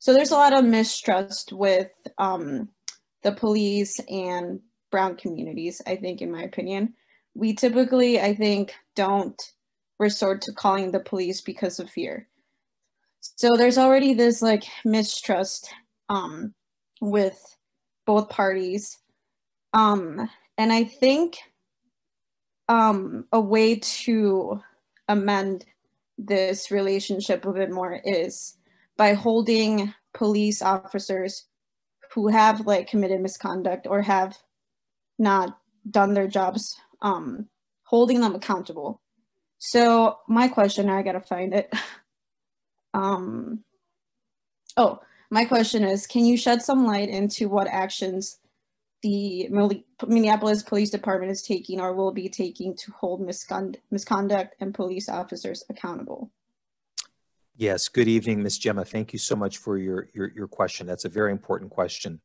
so there's a lot of mistrust with the police and brown communities, I think, in my opinion. We typically, I think, don't resort to calling the police because of fear. So there's already this like mistrust with both parties. And I think a way to amend this relationship a bit more is by holding police officers who have like committed misconduct or have not done their jobs, holding them accountable. So my question, I gotta find it. My question is, can you shed some light into what actions the Minneapolis Police Department is taking or will be taking to hold misconduct and police officers accountable? Yes, good evening, Ms. Gemma. Thank you so much for your question. That's a very important question.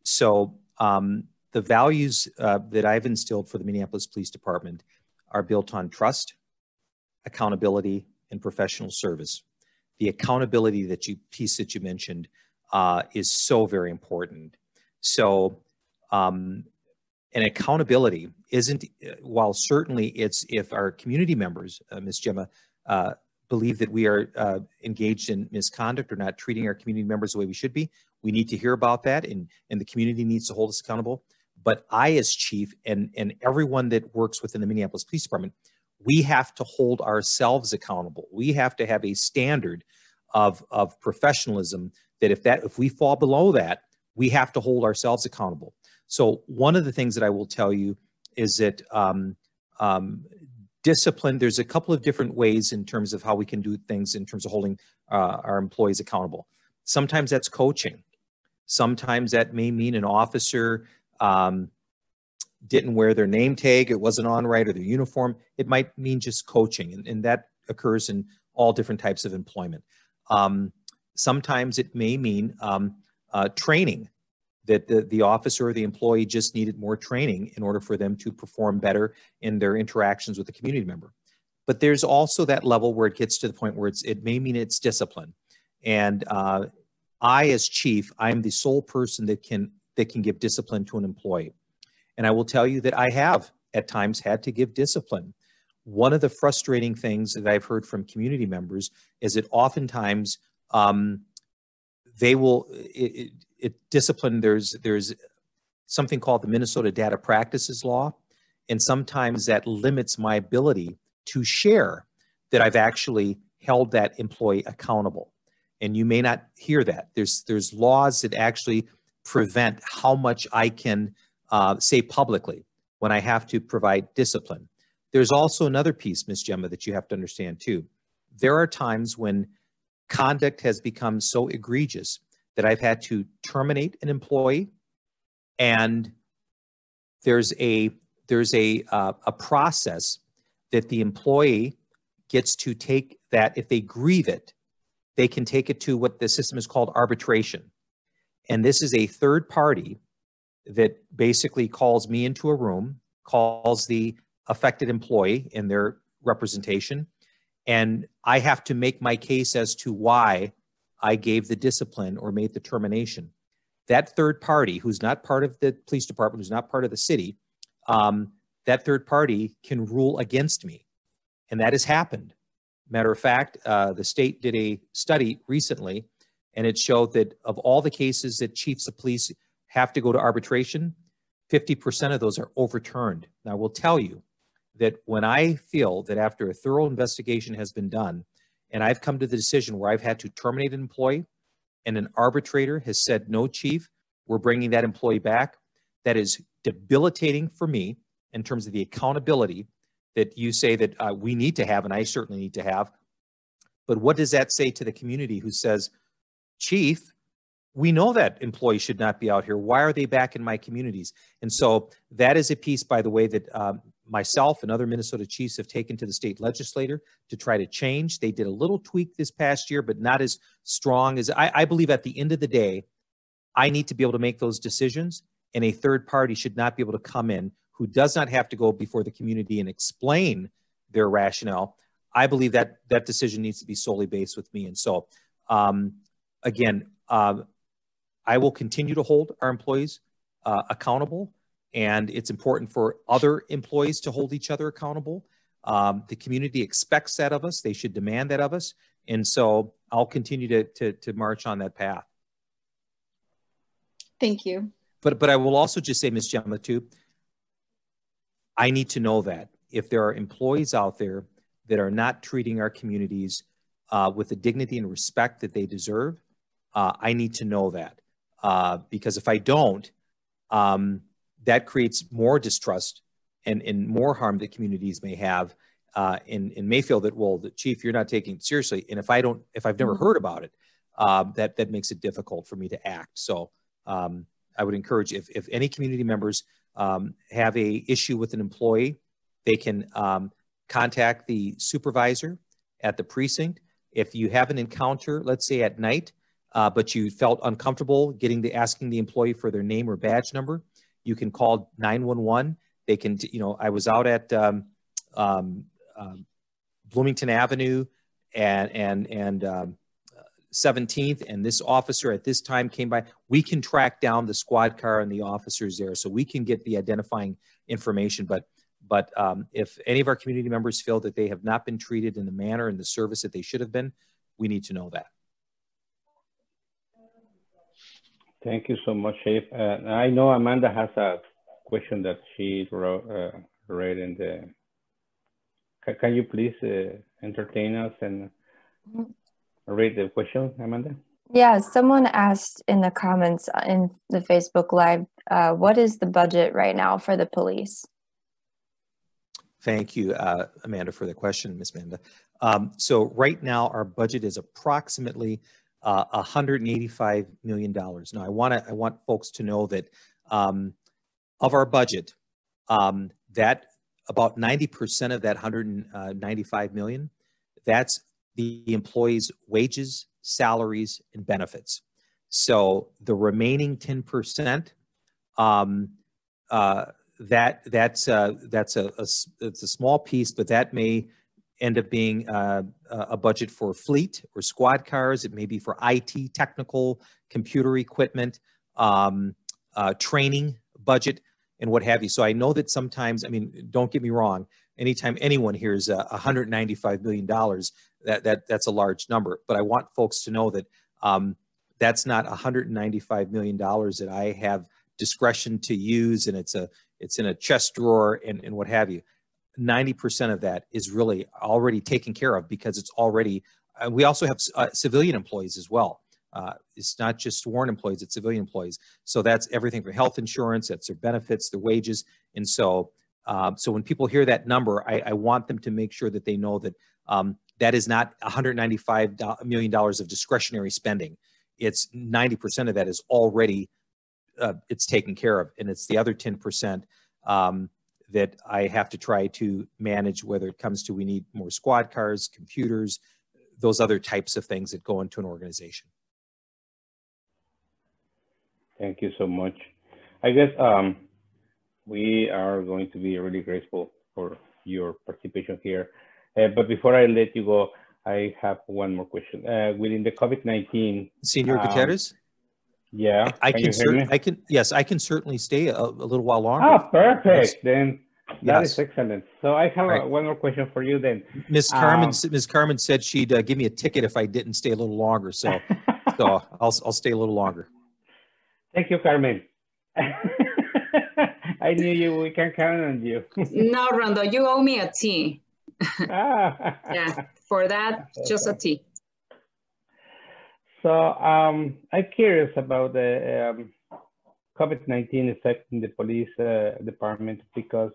So the values that I've instilled for the Minneapolis Police Department are built on trust, accountability, and professional service. The accountability piece that you mentioned is so very important. So, and accountability isn't, while certainly it's if our community members, Ms. Gemma, believe that we are engaged in misconduct or not treating our community members the way we should be, we need to hear about that, and the community needs to hold us accountable. But I, as chief, and everyone that works within the Minneapolis Police Department, we have to hold ourselves accountable. We have to have a standard of professionalism that if we fall below that, we have to hold ourselves accountable. So one of the things that I will tell you is that discipline, there's a couple of different ways in terms of how we can do things in terms of holding our employees accountable. Sometimes that's coaching. Sometimes that may mean an officer didn't wear their name tag, it wasn't on right, or their uniform. It might mean just coaching, and that occurs in all different types of employment. Sometimes it may mean training, that the officer or the employee just needed more training in order for them to perform better in their interactions with the community member. But there's also that level where it gets to the point where it may mean it's discipline. And I, as chief, I'm the sole person that can give discipline to an employee. And I will tell you that I have at times had to give discipline. One of the frustrating things that I've heard from community members is that oftentimes they will discipline. There's something called the Minnesota Data Practices Law, and sometimes that limits my ability to share that I've actually held that employee accountable. And you may not hear that. There's laws that actually prevent how much I can say publicly when I have to provide discipline. There's also another piece, Ms. Gemma, that you have to understand too. There are times when conduct has become so egregious that I've had to terminate an employee, and there's a process that the employee gets to take that. If they grieve it, they can take it to what the system is called arbitration. And this is a third party that basically calls me into a room, calls the affected employee in their representation, and I have to make my case as to why I gave the discipline or made the termination. That third party, who's not part of the police department, who's not part of the city, that third party can rule against me. And that has happened. Matter of fact, the state did a study recently, and it showed that of all the cases that chiefs of police have to go to arbitration, 50% of those are overturned. Now, I will tell you that when I feel that after a thorough investigation has been done, and I've come to the decision where I've had to terminate an employee, and an arbitrator has said, no, chief, we're bringing that employee back, that is debilitating for me in terms of the accountability that you say that we need to have, and I certainly need to have. But what does that say to the community who says, chief, we know that employees should not be out here. Why are they back in my communities? And so that is a piece, by the way, that myself and other Minnesota chiefs have taken to the state legislature to try to change. They did a little tweak this past year, but not as strong as I believe. At the end of the day, I need to be able to make those decisions, and a third party should not be able to come in who does not have to go before the community and explain their rationale. I believe that that decision needs to be solely based with me. And so, again, I will continue to hold our employees accountable, and it's important for other employees to hold each other accountable. The community expects that of us. They should demand that of us. And so I'll continue to march on that path. Thank you. But I will also just say, Ms. Gemma, too, I need to know that if there are employees out there that are not treating our communities with the dignity and respect that they deserve, I need to know that. Because if I don't, that creates more distrust and more harm that communities may have, and may feel that, well, the chief, you're not taking it seriously. And if I've never heard about it, that makes it difficult for me to act. So I would encourage, if any community members have a issue with an employee, they can contact the supervisor at the precinct. If you have an encounter, let's say at night, but you felt uncomfortable asking the employee for their name or badge number, you can call 911. They can, I was out at Bloomington Avenue and 17th, and this officer at this time came by. We can track down the squad car and the officers there, so we can get the identifying information. But if any of our community members feel that they have not been treated in the manner and the service that they should have been, we need to know that. Thank you so much, Chief. I know Amanda has a question that she read in the. Can you please entertain us and read the question, Amanda? Yeah, someone asked in the comments in the Facebook Live, what is the budget right now for the police? Thank you, Amanda, for the question, Ms. Amanda. So right now, our budget is approximately $185 million. Now, I want folks to know that of our budget, that about 90% of that 195 million, that's the employees' wages, salaries, and benefits. So the remaining 10%, that's a small piece, but that may end up being a budget for fleet or squad cars. It may be for IT, technical, computer equipment, training budget, and what have you. So I know that sometimes, I mean, don't get me wrong, anytime anyone hears $195 million, that's a large number. But I want folks to know that that's not $195 million that I have discretion to use, and it's in a chest drawer and what have you. 90% of that is really already taken care of because it's already, we also have civilian employees as well. It's not just sworn employees, it's civilian employees. So that's everything from health insurance, that's their benefits, their wages. And so, so when people hear that number, I want them to make sure that they know that that is not $195 million of discretionary spending. It's 90% of that is already, it's taken care of. And it's the other 10% that I have to try to manage, whether it comes to we need more squad cars, computers, those other types of things that go into an organization. Thank you so much. I guess we are going to be really grateful for your participation here. But before I let you go, I have one more question. Within the COVID-19, Senor Gutierrez? Yeah, I can certainly stay a little while longer. Oh, perfect. Yes. Then that is excellent. So I have one more question for you then. Ms. Carmen said she'd give me a ticket if I didn't stay a little longer. So, so I'll stay a little longer. Thank you, Carmen. I knew we can count on you. No, Rondo, you owe me a tea. Yeah, for that, just a tea. So I'm curious about the COVID-19 affecting the police department because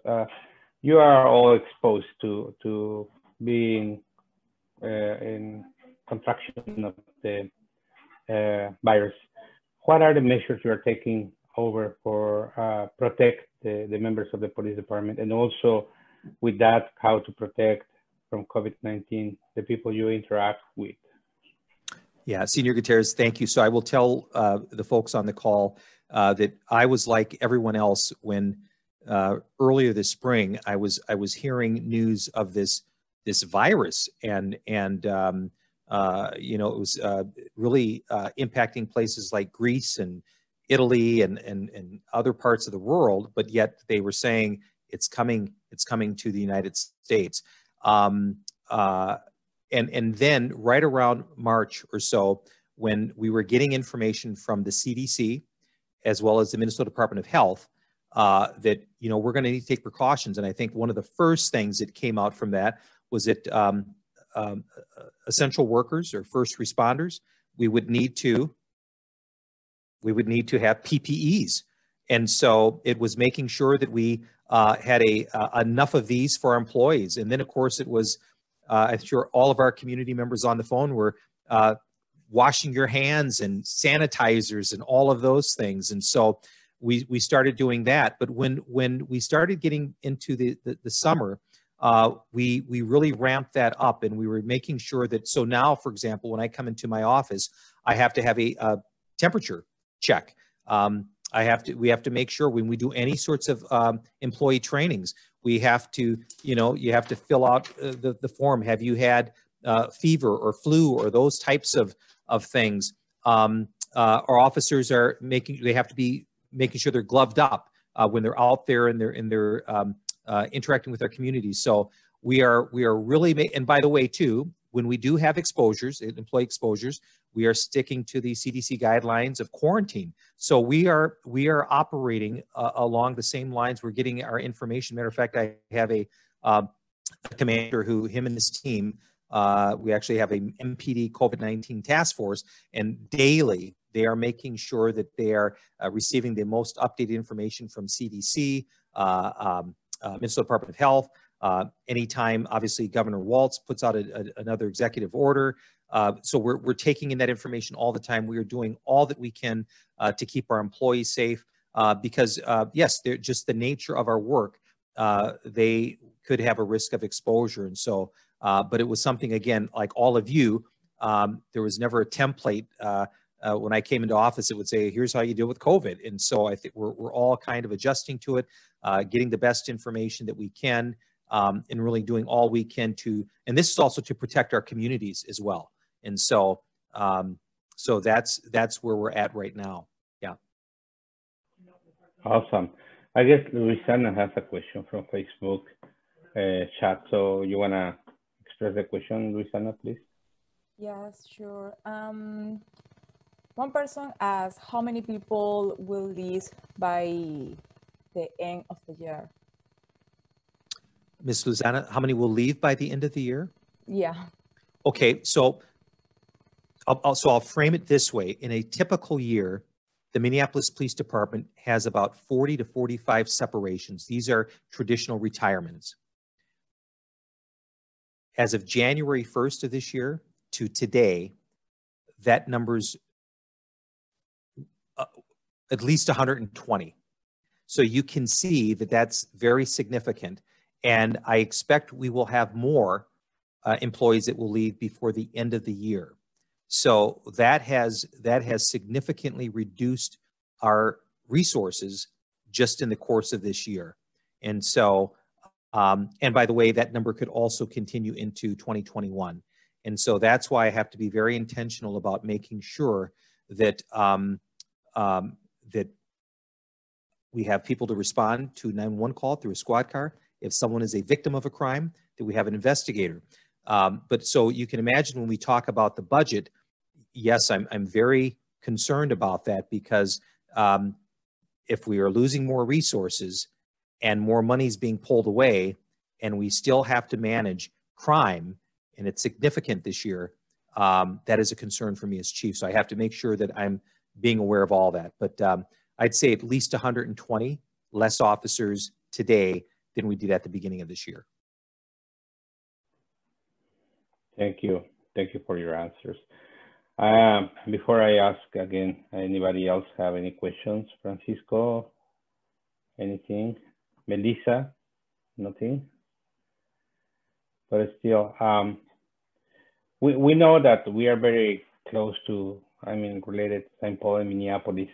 you are all exposed to being in contraction of the virus. What are the measures you are taking over for protect the members of the police department, and also with that, how to protect from COVID-19 the people you interact with? Yeah, Senor Gutierrez, thank you. So I will tell the folks on the call that I was like everyone else when earlier this spring I was hearing news of this virus, and you know, it was really impacting places like Greece and Italy and other parts of the world, but yet they were saying it's coming to the United States. And then right around March or so, when we were getting information from the CDC, as well as the Minnesota Department of Health, that, you know, we're going to need to take precautions. And I think one of the first things that came out from that was that essential workers or first responders, we would need to have PPEs. And so it was making sure that we had enough of these for our employees. And then, of course, it was, I'm sure all of our community members on the phone were washing your hands and sanitizers and all of those things. And so we started doing that. But when we started getting into the summer, we really ramped that up, and we were making sure that, so now, for example, when I come into my office, I have to have a temperature check. We have to make sure when we do any sorts of employee trainings, we have to, you know, you have to fill out the form. Have you had fever or flu or those types of things? Our officers they have to be making sure they're gloved up when they're out there and they're interacting with our community. So we are really, and by the way too, when we do have exposures, employee exposures, we are sticking to the CDC guidelines of quarantine. So we are operating along the same lines. We're getting our information. Matter of fact, I have a commander who, him and his team, We actually have a MPD COVID-19 task force, and daily they are making sure that they are receiving the most updated information from CDC, Minnesota Department of Health. Anytime, obviously, Governor Walz puts out another executive order. So we're taking in that information all the time. We are doing all that we can to keep our employees safe because, yes, they're just the nature of our work. They could have a risk of exposure. And so, but it was something, again, like all of you, there was never a template. When I came into office, it would say, here's how you deal with COVID. And so I think we're all kind of adjusting to it, getting the best information that we can, and really doing all we can to, and this is also to protect our communities as well. And so, so that's where we're at right now. Yeah. Awesome. I guess Luisana has a question from Facebook chat. So you want to express the question, Luisana, please? Yes, sure. One person asked, how many people will leave by the end of the year? Ms. Luzana, how many will leave by the end of the year? Yeah. Okay, so I'll frame it this way. In a typical year, the Minneapolis Police Department has about 40 to 45 separations. These are traditional retirements. As of January 1st of this year to today, that number's at least 120. So you can see that that's very significant. And I expect we will have more employees that will leave before the end of the year. So that has significantly reduced our resources just in the course of this year. And so, and by the way, that number could also continue into 2021. And so that's why I have to be very intentional about making sure that that we have people to respond to 911 call through a squad car. If someone is a victim of a crime, that we have an investigator. But so you can imagine when we talk about the budget, yes, I'm very concerned about that because if we are losing more resources and more money is being pulled away and we still have to manage crime, and it's significant this year, that is a concern for me as chief. So I have to make sure that I'm being aware of all that. But I'd say at least 120 less officers today than we did at the beginning of this year. Thank you. Thank you for your answers. Before I ask again, anybody else have any questions? Francisco, anything? Melissa, nothing? But still, we know that we are very close to, related to St. Paul and Minneapolis.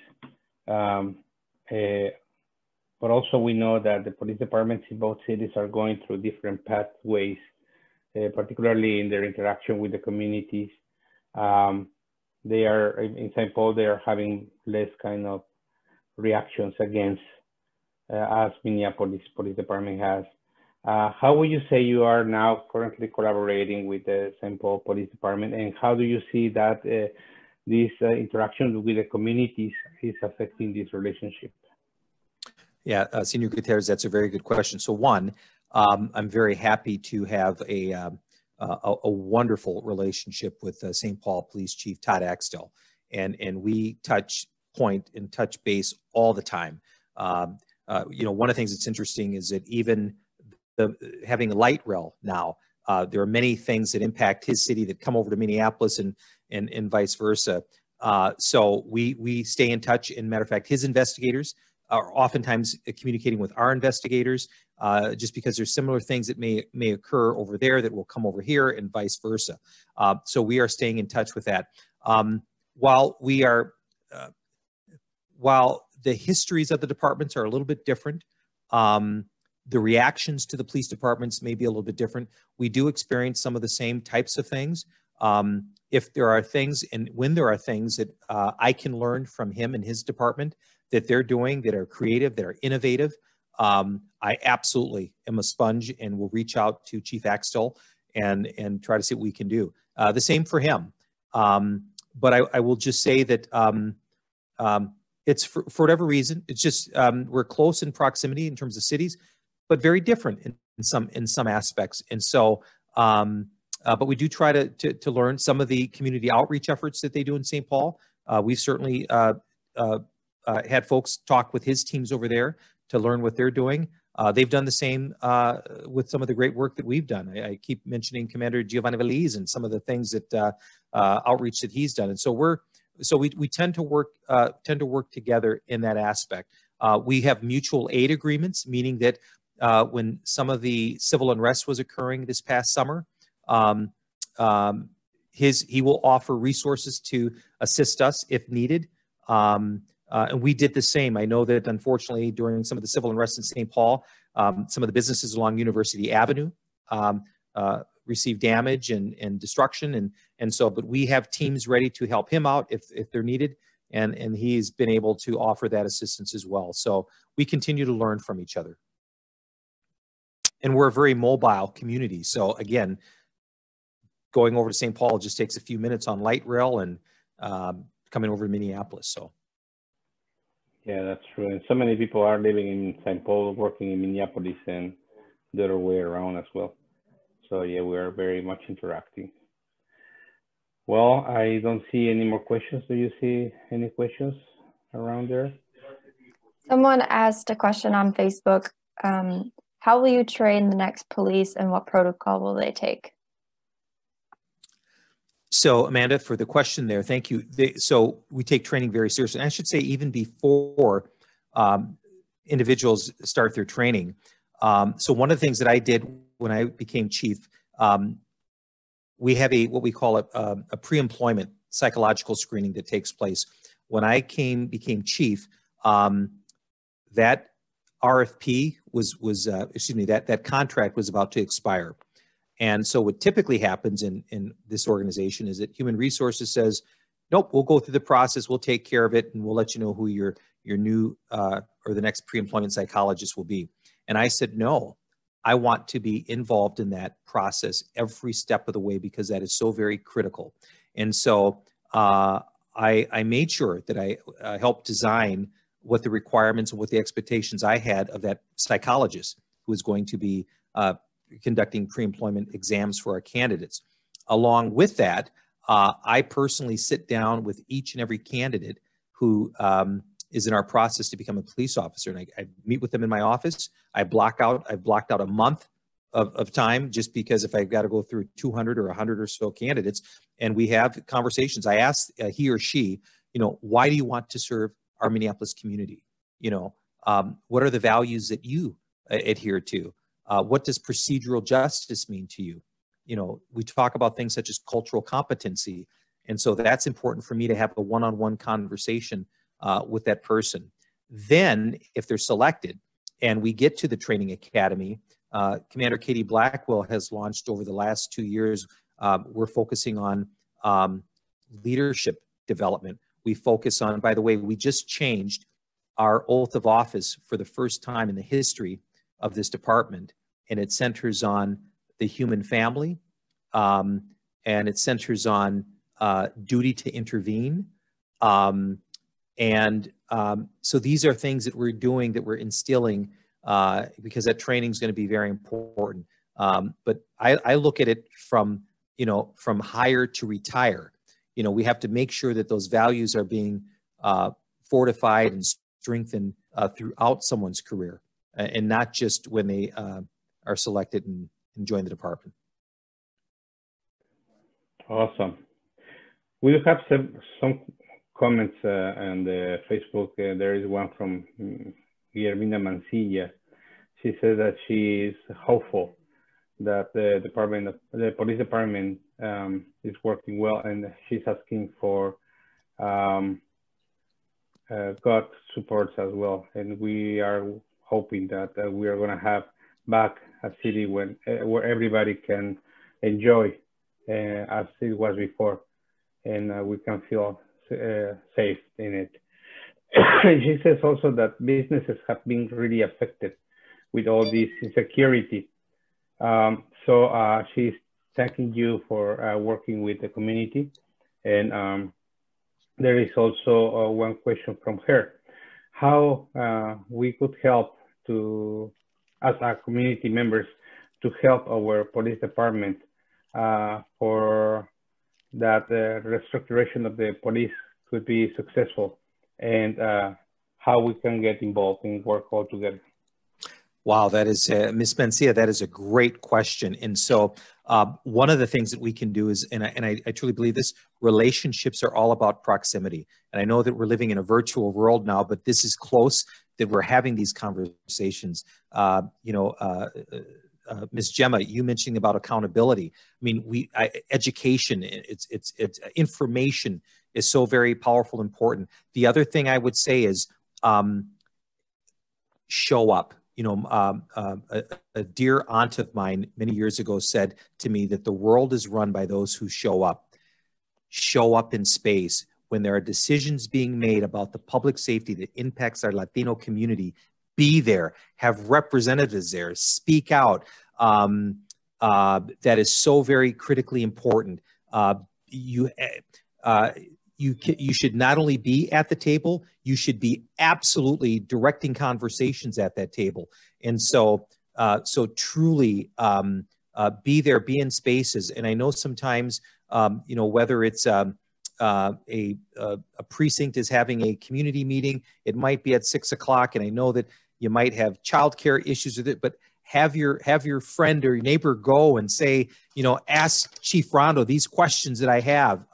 But also we know that the police departments in both cities are going through different pathways, particularly in their interaction with the communities. They are, in St. Paul, they are having less kind of reactions against as Minneapolis Police Department has. How would you say you are now currently collaborating with the St. Paul Police Department, and how do you see that this interaction with the communities is affecting this relationship? Yeah, Senior Gutierrez, that's a very good question. So one, I'm very happy to have a wonderful relationship with St. Paul Police Chief Todd Axtell, and we touch point and touch base all the time. You know, one of the things that's interesting is that even having a light rail now, there are many things that impact his city that come over to Minneapolis and vice versa. So we stay in touch. And matter of fact, his investigators are oftentimes communicating with our investigators, just because there's similar things that may occur over there that will come over here and vice versa. So we are staying in touch with that. While the histories of the departments are a little bit different, the reactions to the police departments may be a little bit different. We do experience some of the same types of things. If there are things, and when there are things that I can learn from him and his department that they're doing that are creative, that are innovative, I absolutely am a sponge and will reach out to Chief Axtell and try to see what we can do. The same for him. But I will just say that it's for whatever reason, it's just we're close in proximity in terms of cities, but very different in some aspects. And so but we do try to learn some of the community outreach efforts that they do in St. Paul. We've certainly had folks talk with his teams over there to learn what they're doing. They've done the same with some of the great work that we've done. I keep mentioning Commander Giovanni Veliz and some of the things that outreach that he's done. And so we tend to work together in that aspect. We have mutual aid agreements, meaning that when some of the civil unrest was occurring this past summer, he will offer resources to assist us if needed. And we did the same. I know that unfortunately during some of the civil unrest in St. Paul, some of the businesses along University Avenue received damage and destruction. But we have teams ready to help him out if they're needed. And he's been able to offer that assistance as well. So we continue to learn from each other. And we're a very mobile community. So again, going over to St. Paul just takes a few minutes on light rail and coming over to Minneapolis. So. Yeah, that's true. And so many people are living in St. Paul, working in Minneapolis, and the other way around as well. So yeah, we are very much interacting. Well, I don't see any more questions. Do you see any questions around there? Someone asked a question on Facebook. How will you train the next police and what protocol will they take? So Amanda, for the question there, thank you. So we take training very seriously. And I should say even before individuals start their training. So one of the things that I did when I became chief, we have what we call a pre-employment psychological screening that takes place. When I became chief, that RFP that contract was about to expire. And so what typically happens in this organization is that Human Resources says, nope, we'll go through the process, we'll take care of it, and we'll let you know who your new or the next pre-employment psychologist will be. And I said, no, I want to be involved in that process every step of the way because that is so very critical. And so I made sure that I helped design what the requirements and what the expectations I had of that psychologist who is going to be conducting pre-employment exams for our candidates. Along with that, I personally sit down with each and every candidate who is in our process to become a police officer. And I meet with them in my office. I've blocked out a month of time just because if I've got to go through 200 or 100 or so candidates, and we have conversations. I ask he or she, why do you want to serve our Minneapolis community? What are the values that you adhere to? What does procedural justice mean to you? We talk about things such as cultural competency. And so that's important for me to have a one-on-one conversation with that person. Then if they're selected and we get to the training academy, Commander Katie Blackwell has launched over the last 2 years, we're focusing on leadership development. We focus on, by the way, we just changed our oath of office for the first time in the history of this department, and it centers on the human family, and it centers on duty to intervene. So these are things that we're doing, that we're instilling, because that training is going to be very important. But I look at it from hire to retire. We have to make sure that those values are being fortified and strengthened throughout someone's career, and not just when they are selected and join the department. Awesome. We have some comments on the Facebook. There is one from Guillermina Mancilla. She says that she is hopeful that the police department is working well, and she's asking for God supports as well. And we are hoping that we are going to have back a city where everybody can enjoy as it was before, and we can feel safe in it. She says also that businesses have been really affected with all this insecurity. So she's thanking you for working with the community. And there is also one question from her: how we could help as our community members to help our police department for that restructuration of the police could be successful, and how we can get involved and work all together. Wow, that is, Ms. Mencia, that is a great question. And so one of the things that we can do is, and I truly believe this, relationships are all about proximity. And I know that we're living in a virtual world now, but this is close that we're having these conversations. Ms. Gemma, you mentioning about accountability. I mean, education, it's information is so very powerful, important. The other thing I would say is show up. You know, a dear aunt of mine many years ago said to me that the world is run by those who show up. Show up in space. When there are decisions being made about the public safety that impacts our Latino community, be there, have representatives there, speak out. That is so very critically important. You should not only be at the table, you should be absolutely directing conversations at that table. And so, truly be there, be in spaces. And I know sometimes, whether it's a precinct is having a community meeting, it might be at 6 o'clock. And I know that you might have childcare issues with it, but have your friend or your neighbor go and say, ask Chief Rondo these questions that I have.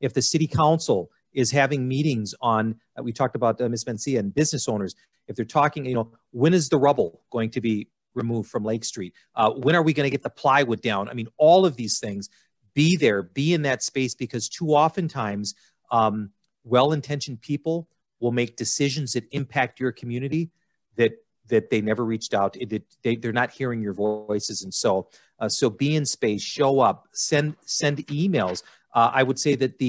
If the city council is having meetings on, we talked about Ms. Mencia and business owners, if they're talking, when is the rubble going to be removed from Lake Street? When are we going to get the plywood down? I mean, all of these things, be there, be in that space, because too oftentimes well-intentioned people will make decisions that impact your community that they never reached out. They're not hearing your voices. And so be in space, show up, send emails. I would say that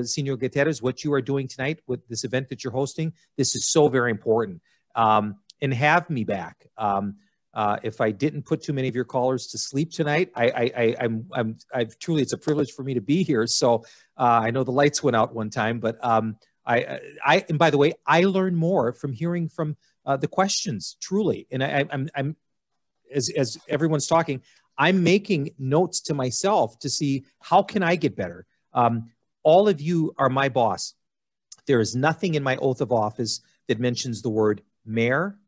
Senor Gutierrez, what you are doing tonight with this event that you're hosting, this is so very important. And have me back. If I didn't put too many of your callers to sleep tonight, I've truly, it's a privilege for me to be here. So I know the lights went out one time, but and by the way, I learn more from hearing from the questions, truly. And I'm as everyone's talking, I'm making notes to myself to see how can I get better. All of you are my boss. There is nothing in my oath of office that mentions the word mayor,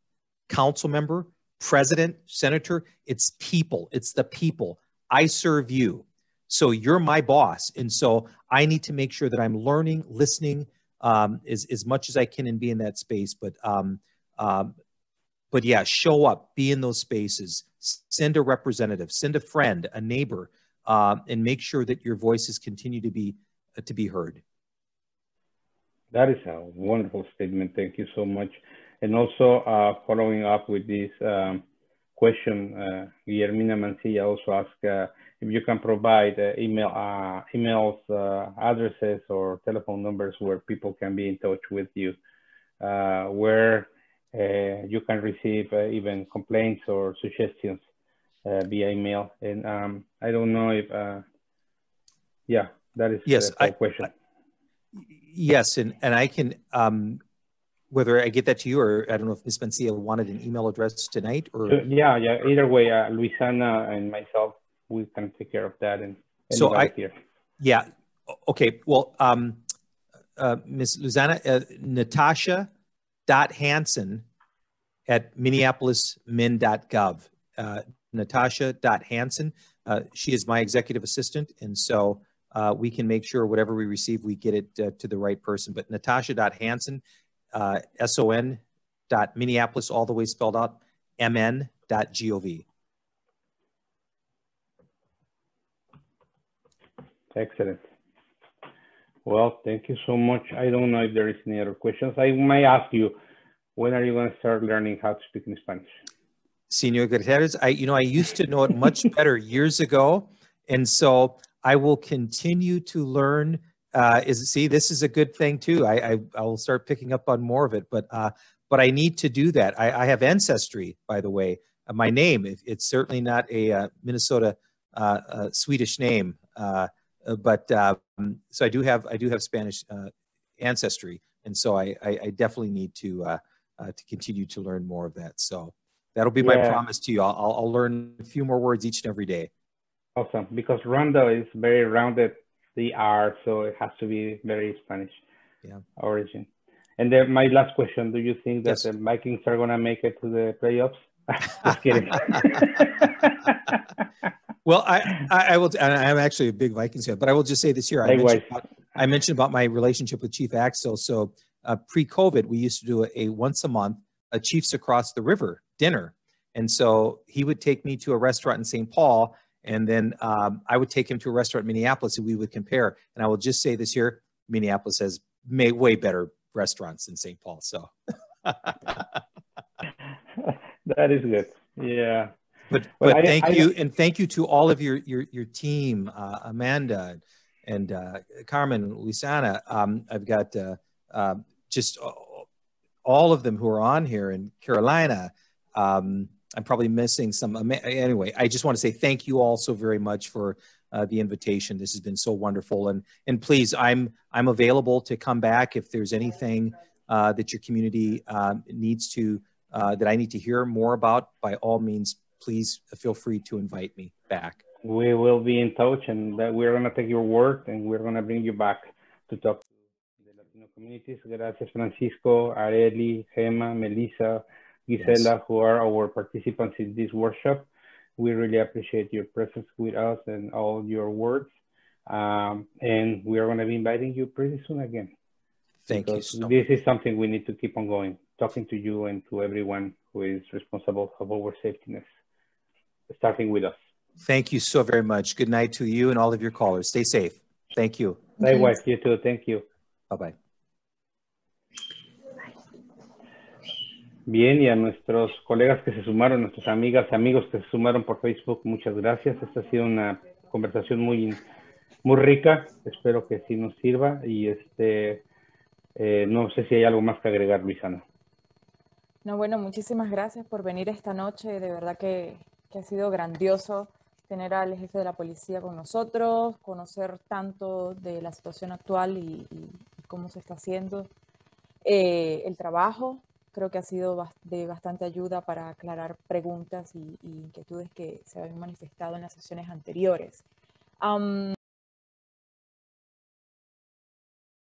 council member, president, senator. It's people. It's the people. I serve you. So you're my boss. And so I need to make sure that I'm learning, listening as much as I can and be in that space. But yeah, show up, be in those spaces, send a representative, send a friend, a neighbor, and make sure that your voices continue to be heard. That is a wonderful statement. Thank you so much. And also following up with this question, Guillermina Mancilla also asked if you can provide emails, addresses, or telephone numbers where people can be in touch with you, where you can receive even complaints or suggestions via email. And I don't know if, yeah, that is a question. Yes, and I can, whether I get that to you or I don't know if Ms. Mencia wanted an email address tonight or. Yeah, either way, Luisana and myself, we can take care of that. And so here. Yeah, okay, well, Ms. Luisana, Natasha.Hansen at minneapolismin.gov. Natasha.Hansen, she is my executive assistant, and so we can make sure whatever we receive, we get it to the right person. But Natasha.Hansen, son.minneapolis, all the way spelled out, mn.gov. Excellent. Well, thank you so much. I don't know if there is any other questions. I may ask you, when are you going to start learning how to speak in Spanish? Senor Gutierrez, I used to know it much better years ago. And so I will continue to learn. See, this is a good thing too. I will start picking up on more of it, but I need to do that. I have ancestry, by the way. My name, it's certainly not a Minnesota Swedish name, but so I do have Spanish ancestry, and so I definitely need to continue to learn more of that. So that'll be my promise to you. I'll learn a few more words each and every day. Awesome, because rondo is very rounded, the R, so it has to be very Spanish origin. And then my last question, do you think that the Vikings are going to make it to the playoffs? Just kidding. Well, I will, and I'm actually a big Vikings fan, but I will just say this here. I mentioned about my relationship with Chief Axel. So pre-COVID, we used to do a once a month, a Chiefs Across the River dinner. And so he would take me to a restaurant in St. Paul, and then I would take him to a restaurant in Minneapolis, and we would compare. And I will just say this here, Minneapolis has way better restaurants than St. Paul. So that is good. Yeah. But thank you, and thank you to all of your team, Amanda and Carmen, Luisana. I've got just all of them who are on here, and Carolina. I'm probably missing some. Anyway, I just want to say thank you all so very much for the invitation. This has been so wonderful, and please, I'm available to come back if there's anything that your community needs to that I need to hear more about. By all means, please feel free to invite me back. We will be in touch, and we're going to take your word, and we're going to bring you back to talk to the Latino communities. Gracias, Francisco, Areli, Gemma, Melissa, Gisela, who are our participants in this workshop. We really appreciate your presence with us and all your words. And we are going to be inviting you pretty soon again. Thank you so much. This is something we need to keep on going, talking to you and to everyone who is responsible for our safety, starting with us. Thank you so very much. Good night to you and all of your callers. Stay safe. Thank you. Likewise, you too. Thank you. Bye-bye. Bien, y a nuestros colegas que se sumaron, nuestras amigas, amigos que se sumaron por Facebook, muchas gracias. Esta ha sido una conversación muy rica. Espero que sí nos sirva. Y no sé si hay algo más que agregar, Luisana. No, bueno, muchísimas gracias por venir esta noche. De verdad que ha sido grandioso tener al jefe de la policía con nosotros, conocer tanto de la situación actual y cómo se está haciendo el trabajo. Creo que ha sido de bastante ayuda para aclarar preguntas y inquietudes que se habían manifestado en las sesiones anteriores.